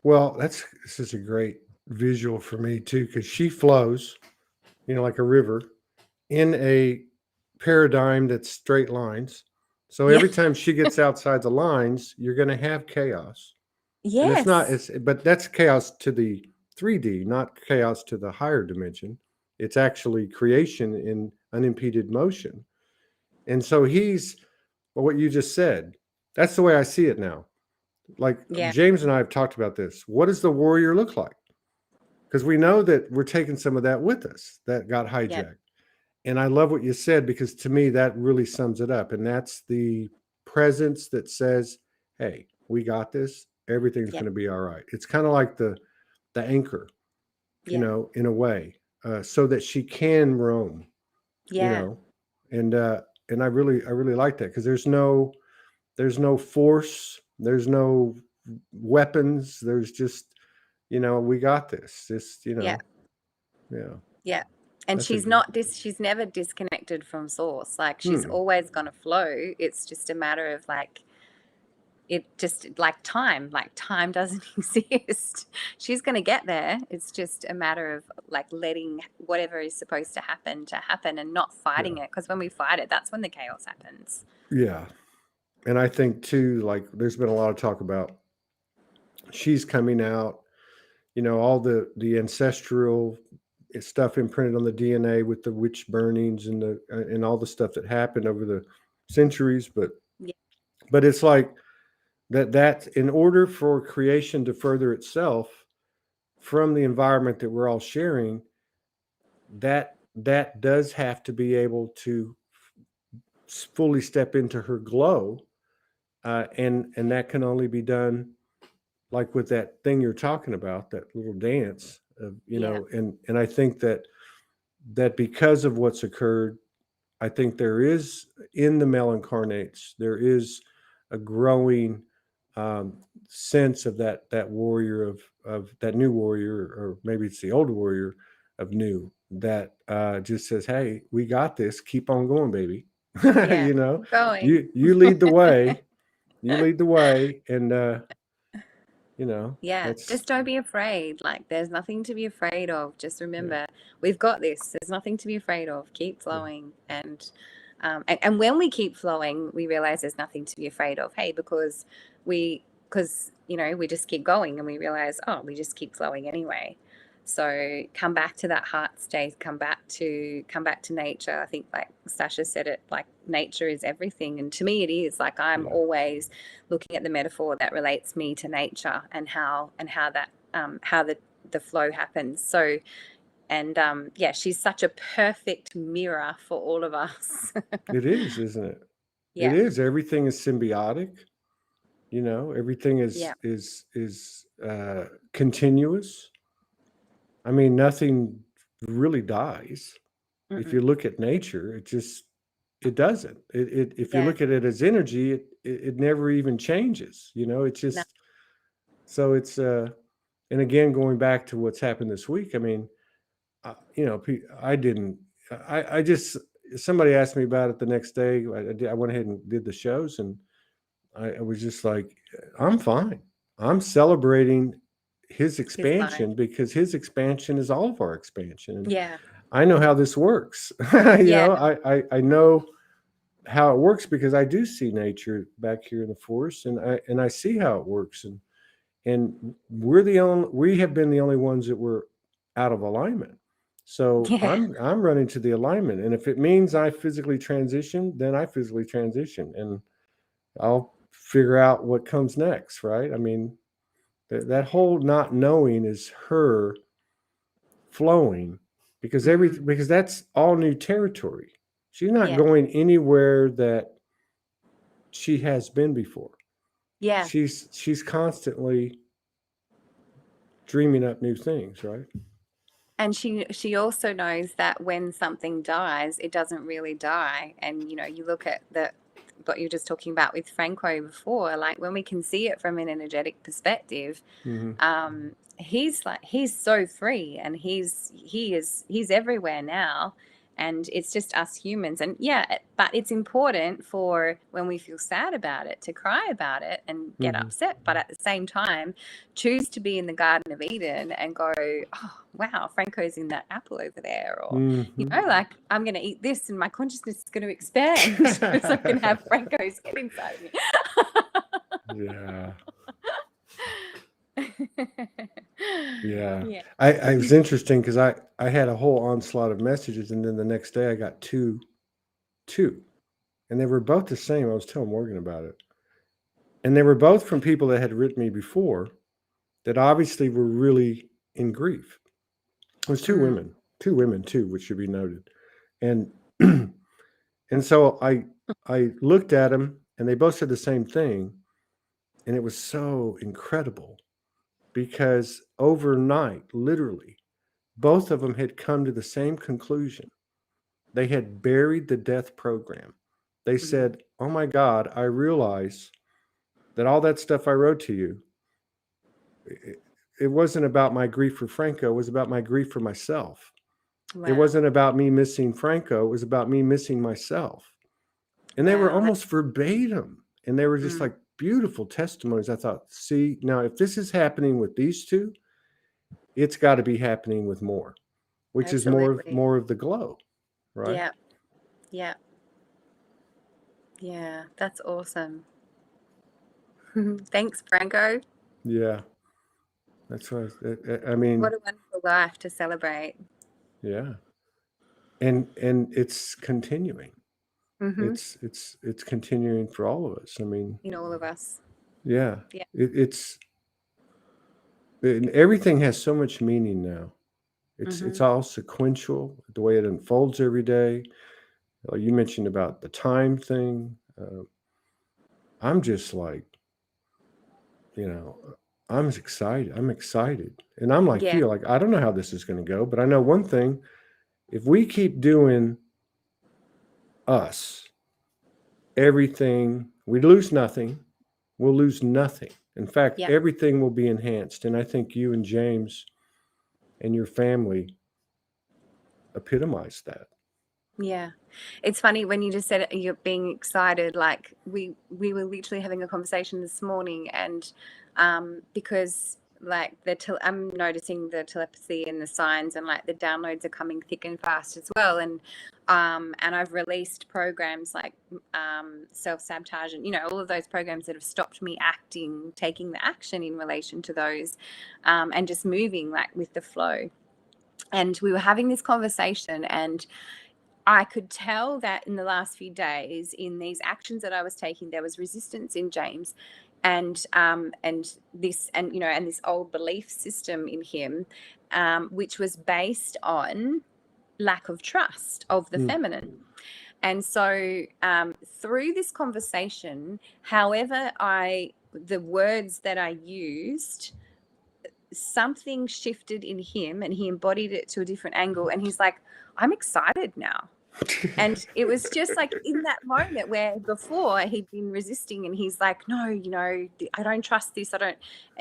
Well, this is a great visual for me too, because she flows, like a river in a paradigm that's straight lines. So every time she gets outside the lines, you're going to have chaos. Yes. And but that's chaos to the 3D, not chaos to the higher dimension. It's actually creation in unimpeded motion. And so what you just said, that's the way I see it now. Like, James and I have talked about this. What does the warrior look like? Because we know that we're taking some of that with us that got hijacked. Yeah. And I love what you said, because to me, that really sums it up. And that's the presence that says, hey, we got this. Everything's going to be all right. It's kind of like the anchor, in a way, so that she can roam, and I really like that, because there's no force, there's no weapons, there's just, we got this, Yeah. And she's never disconnected from source. Like, she's always going to flow. It's just a matter of, like, time doesn't exist. She's going to get there. It's just a matter of, like, letting whatever is supposed to happen and not fighting it. Because when we fight it, that's when the chaos happens. Yeah. And I think too, like, there's been a lot of talk about she's coming out, all the ancestral stuff imprinted on the DNA with the witch burnings and all the stuff that happened over the centuries. But it's like that in order for creation to further itself from the environment that we're all sharing, that does have to be able to fully step into her glow, and that can only be done, like, with that thing you're talking about, that little dance of, and I think that because of what's occurred, I think there is, in the male incarnates, there is a growing sense of that warrior of that new warrior, or maybe it's the old warrior of new, that just says, hey, we got this, keep on going, baby. Going. You lead the way. You lead the way, and just don't be afraid. Like, there's nothing to be afraid of. Just remember, we've got this. There's nothing to be afraid of. Keep flowing. And when we keep flowing, we realize there's nothing to be afraid of. Hey, because we just keep going, and we realize, oh, we just keep flowing anyway. So come back to that heart state, come back to nature. I think, like Sasha said it, like, nature is everything. And to me it is. Like, I'm always looking at the metaphor that relates me to nature, and how that how the flow happens. So, and she's such a perfect mirror for all of us. It is, isn't it? Yeah. It is. Everything is symbiotic. Everything is continuous. I mean, nothing really dies. If you Mm-mm. look at nature, it doesn't. If you Yeah. look at it as energy, it never even changes. You know, it's No. just so it's and again going back to what's happened this week. I mean, you know, I didn't. I just somebody asked me about it the next day. I went ahead and did the shows, and I was just like, I'm fine. I'm celebrating his His life. expansion because his expansion is all of our expansion. And Yeah. I know how this works. You Yeah. know, I know how it works because I do see nature back here in the forest, and I see how it works, and we have been the only ones that were out of alignment. So Yeah. I'm running to the alignment, and if it means I physically transition, then I physically transition, and I'll figure out what comes next, right? I mean, that whole not knowing is her flowing because Mm. because that's all new territory. She's not Yeah. going anywhere that she has been before. Yeah. She's constantly dreaming up new things, right? And she also knows that when something dies, it doesn't really die. And you know, you look at what you're just talking about with Franco before, like when we can see it from an energetic perspective, Mm-hmm. he's so free, and he's everywhere now, and it's just us humans. And yeah, but it's important for when we feel sad about it to cry about it and get Mm-hmm. upset, but at the same time choose to be in the Garden of Eden and go, oh wow, Franco's in that apple over there, or you Mm-hmm. know, like I'm going to eat this and my consciousness is going to expand because I can have Franco's get inside me. Yeah. Yeah. Yeah. I was interesting because I had a whole onslaught of messages, and then the next day I got two, and they were both the same. I was telling Morgan about it, and they were both from people that had written me before that obviously were really in grief. It was Mm. two women too, which should be noted, and and so I looked at them, and they both said the same thing, and it was so incredible because overnight, literally, both of them had come to the same conclusion. They had buried the death program. They Mm. said, "Oh my God, I realize that all that stuff I wrote to you, it wasn't about my grief for Franco. It was about my grief for myself. It Wow. wasn't about me missing Franco. It was about me missing myself." And they were Wow. almost verbatim. And they were just Mm. like beautiful testimonies. I thought, see, now if this is happening with these two, it's got to be happening with more, which is Absolutely. more of the glow, right? Yeah. Yeah. Yeah. That's awesome. Thanks, Franco. Yeah, that's what I mean. What a wonderful life to celebrate. Yeah, and it's continuing. Mm-hmm. It's continuing for all of us. I mean, In all of us. yeah, Yeah. it's everything has so much meaning now. Mm-hmm. It's all sequential, the way it unfolds every day. You mentioned about the time thing. I'm just like, you know, I'm excited. I'm excited, and I'm like Yeah. you. Like I don't know how this is going to go, but I know one thing: if we keep doing us, everything we lose nothing. We'll lose nothing. In fact, Yeah. everything will be enhanced. And I think you and James and your family epitomize that. Yeah. It's funny when you just said you're being excited, like we were literally having a conversation this morning, and because like I'm noticing the telepathy and the signs, and like the downloads are coming thick and fast as well, and I've released programs like self-sabotage, and you know, all of those programs that have stopped me taking the action in relation to those, and just moving like with the flow. And we were having this conversation, and I could tell that in the last few days, in these actions that I was taking, there was resistance in James, and this, and you know, and this old belief system in him, which was based on lack of trust of the Mm. feminine. And so through this conversation, however the words that I used something shifted in him and he embodied it to a different angle. And he's like, I'm excited now. And it was just like in that moment where before he'd been resisting and he's like, no, you know, I don't trust this. I don't,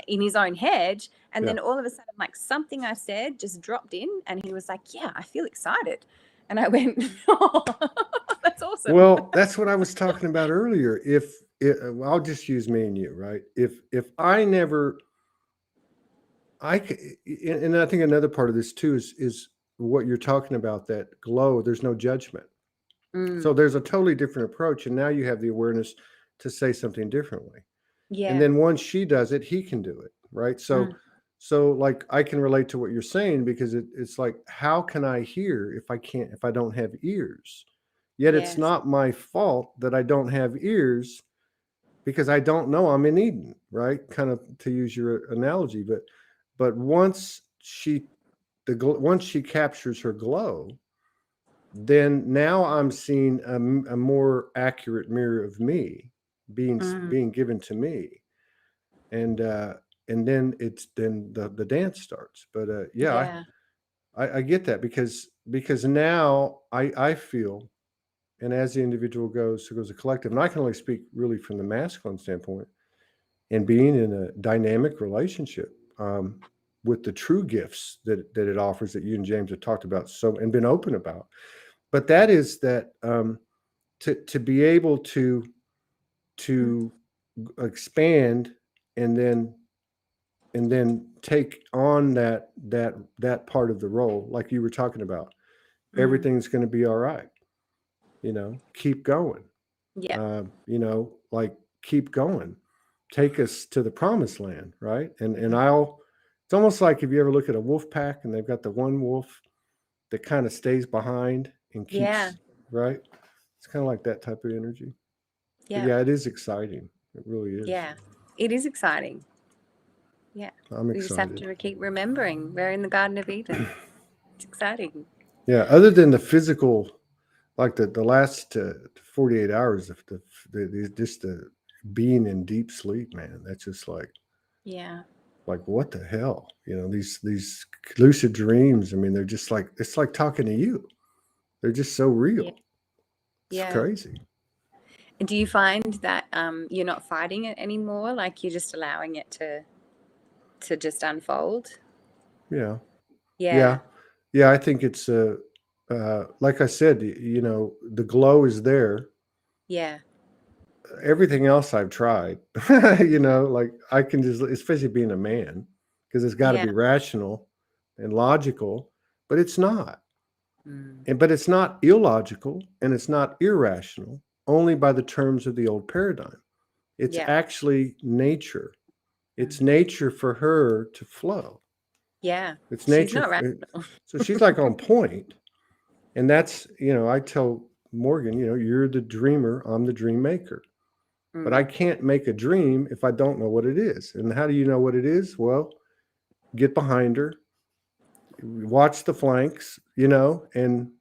in his own head. And then all of a sudden, like something I said just dropped in and he was like, yeah, I feel excited. And I went, oh, that's awesome. Well, that's what I was talking about earlier. I'll just use me and you, right? If I never, and I think another part of this too is what you're talking about, that glow. There's no judgment. So there's a totally different approach. And now you have the awareness to say something differently. Yeah. And then once she does it, he can do it. Right. So like I can relate to what you're saying, because it's like, how can I hear if I don't have ears? Yet it's not my fault that I don't have ears, because I don't know I'm in Eden, right? Kind of to use your analogy, but once she captures her glow, then now I'm seeing a more accurate mirror of me being given to me, and then the dance starts. But I get that, because now I feel, and as the individual goes, so goes the collective, and I can only speak really from the masculine standpoint, and being in a dynamic relationship with the true gifts that it offers, that you and James have talked about and been open about. But that is that to be able to expand and then take on that part of the role, like you were talking about. Everything's going to be all right. Keep going. Yeah. Like keep going. Take us to the promised land, right? And it's almost like if you ever look at a wolf pack and they've got the one wolf that kind of stays behind and keeps, right? It's kind of like that type of energy. Yeah. But it is exciting. It really is. Yeah, it is exciting. Yeah. I'm excited. We just have to keep remembering we're in the Garden of Eden. It's exciting. Yeah. Other than the physical, like the last 48 hours of the being in deep sleep, man, that's just like, like what the hell, these lucid dreams. I mean, they're just like, it's like talking to you. They're just so real. It's crazy. And do you find that you're not fighting it anymore? Like you're just allowing it to just unfold? Yeah. I think it's like I said, the glow is there. Yeah. Everything else I've tried, like I can just, especially being a man, because it's got to be rational and logical, but it's not. But it's not illogical and it's not irrational, only by the terms of the old paradigm. It's actually nature. It's nature for her to flow. Yeah. It's nature. She's not rational. So she's like on point. And that's, I tell Morgan, you're the dreamer, I'm the dream maker. But I can't make a dream if I don't know what it is. And how do you know what it is? Well, get behind her, watch the flanks, and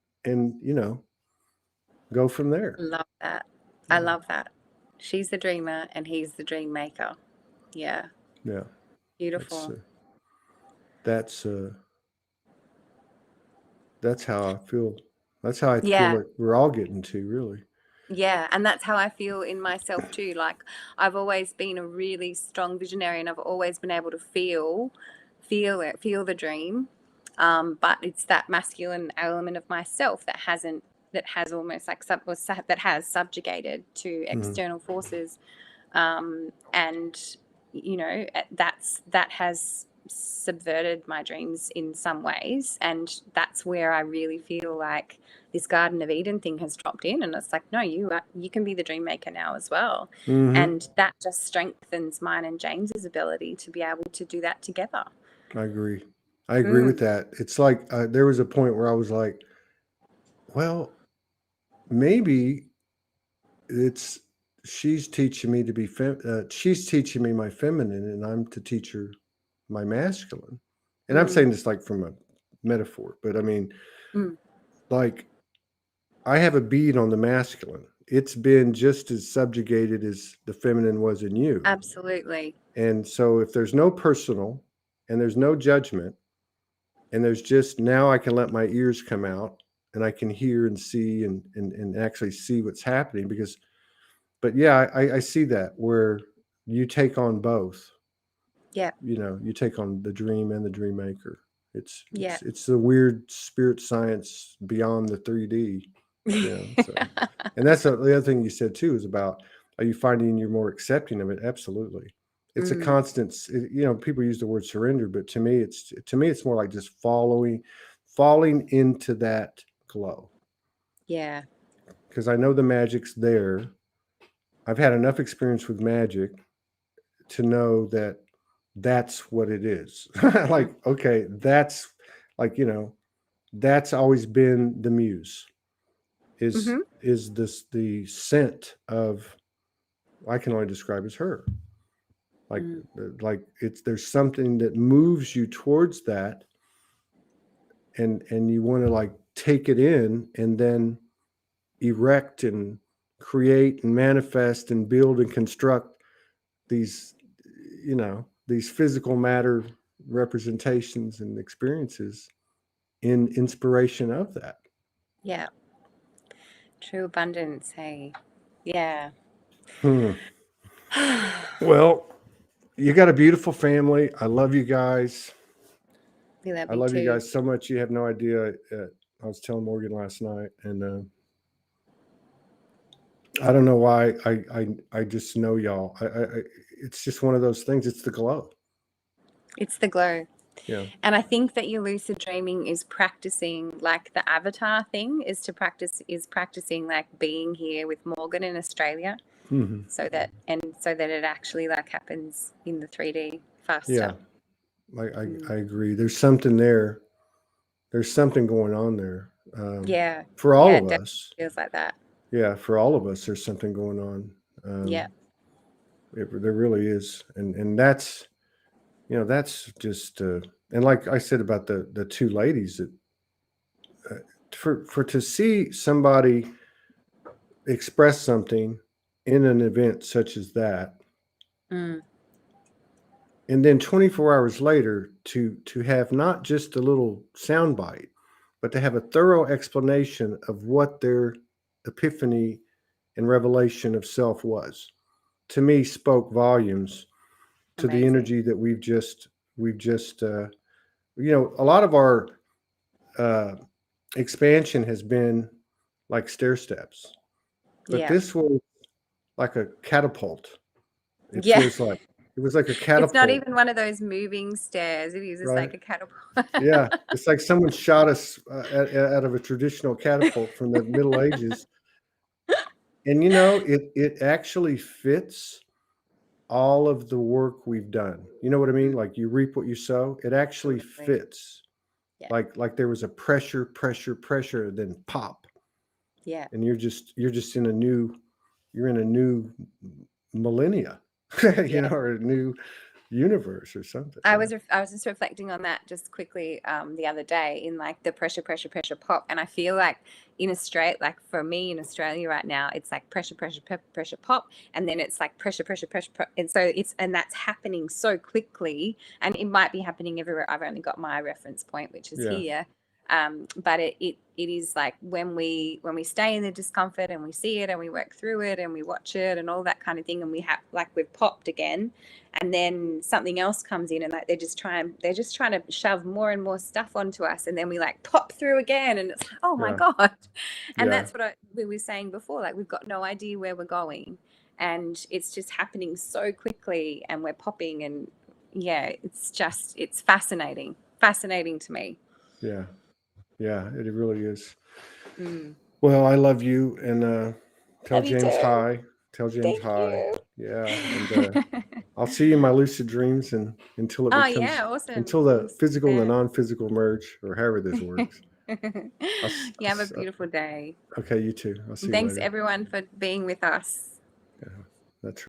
go from there. Love that. I love that. She's the dreamer and he's the dream maker. Yeah. Yeah. Beautiful. That's how I feel. That's how I feel like we're all getting to, really. Yeah, and that's how I feel in myself too. Like I've always been a really strong visionary and I've always been able to feel the dream. But it's that masculine element of myself that has almost like that has subjugated to external forces. And that has subverted my dreams in some ways, and that's where I really feel like this Garden of Eden thing has dropped in, and it's like, no, you can be the dream maker now as well. And that just strengthens mine and James's ability to be able to do that together. I agree with that. It's like there was a point where I was like, well, maybe she's teaching me to be she's teaching me my feminine and I'm to teach her my masculine. And I'm saying this like from a metaphor, but I mean, like I have a bead on the masculine. It's been just as subjugated as the feminine was in you. Absolutely. And so if there's no personal and there's no judgment, and there's just, now I can let my ears come out and I can hear and see and actually see what's happening. Because, but yeah, I see that where you take on both. Yeah. You know, you take on the dream and the dream maker. It's Yeah. it's the weird spirit science beyond the 3D. You know, so, and that's the other thing you said too, is about, are you finding you're more accepting of it? Absolutely. It's a constant, you know, people use the word surrender, but to me it's more like just falling into that glow. Yeah. Because I know the magic's there. I've had enough experience with magic to know that that's what it is. Like, okay, that's like, you know, that's always been the muse, is this, the scent of, I can only describe as her. Like, like it's, there's something that moves you towards that, and you want to like take it in and then erect and create and manifest and build and construct these, you know, these physical matter representations and experiences in inspiration of that. Yeah. True abundance. Hey. Yeah. Well, you got a beautiful family. I love you guys. We love I you love you too. guys so much. You have no idea. I was telling Morgan last night, and I don't know why. I just know y'all. It's just one of those things. It's the glow. It's the glow. Yeah. And I think that your lucid dreaming is practicing, like the avatar thing is practicing like being here with Morgan in Australia, so that it actually like happens in the 3D faster. Yeah. I agree. There's something there. There's something going on there. Yeah. For all Yeah, of it us. feels like that. Yeah, for all of us, there's something going on. Yeah. There really is, and that's, you know, that's just, and like I said about the two ladies, that for to see somebody express something in an event such as that, and then 24 hours later to have not just a little soundbite, but to have a thorough explanation of what their epiphany and revelation of self was, to me spoke volumes to the Amazing. energy that we've just you know, a lot of our expansion has been like stair steps, but this was like a catapult. It feels like it was like a catapult. It's not even one of those moving stairs. It is. It's right? like a catapult. Yeah, it's like someone shot us out of a traditional catapult from the Middle Ages, and you know, it actually fits all of the work we've done. You know what I mean? Like, you reap what you sow. It actually fits. Yeah. Like there was a pressure, then pop. Yeah. And you're just in a new millennia, you know, or a new universe or something. I was just reflecting on that just quickly the other day, in like the pressure pop, and I feel like in Australia, like for me in Australia right now, it's like pressure pop, and then it's like pressure pop, and so that's happening so quickly, and it might be happening everywhere. I've only got my reference point, which is here. But it is like when we stay in the discomfort and we see it and we work through it and we watch it and all that kind of thing, and we have, like, we've popped again, and then something else comes in, and like they're just trying to shove more and more stuff onto us, and then we like pop through again, and it's like, oh my God. And that's what we were saying before, like we've got no idea where we're going, and it's just happening so quickly, and we're popping, and it's fascinating to me. Yeah, it really is. Well, I love you, and tell James hi. Tell James hi. Yeah, and I'll see you in my lucid dreams, and until it becomes awesome. until the physical and the non-physical merge, or however this works. You have a beautiful day. Okay, you too. I'll see you Thanks later. everyone for being with us. Yeah.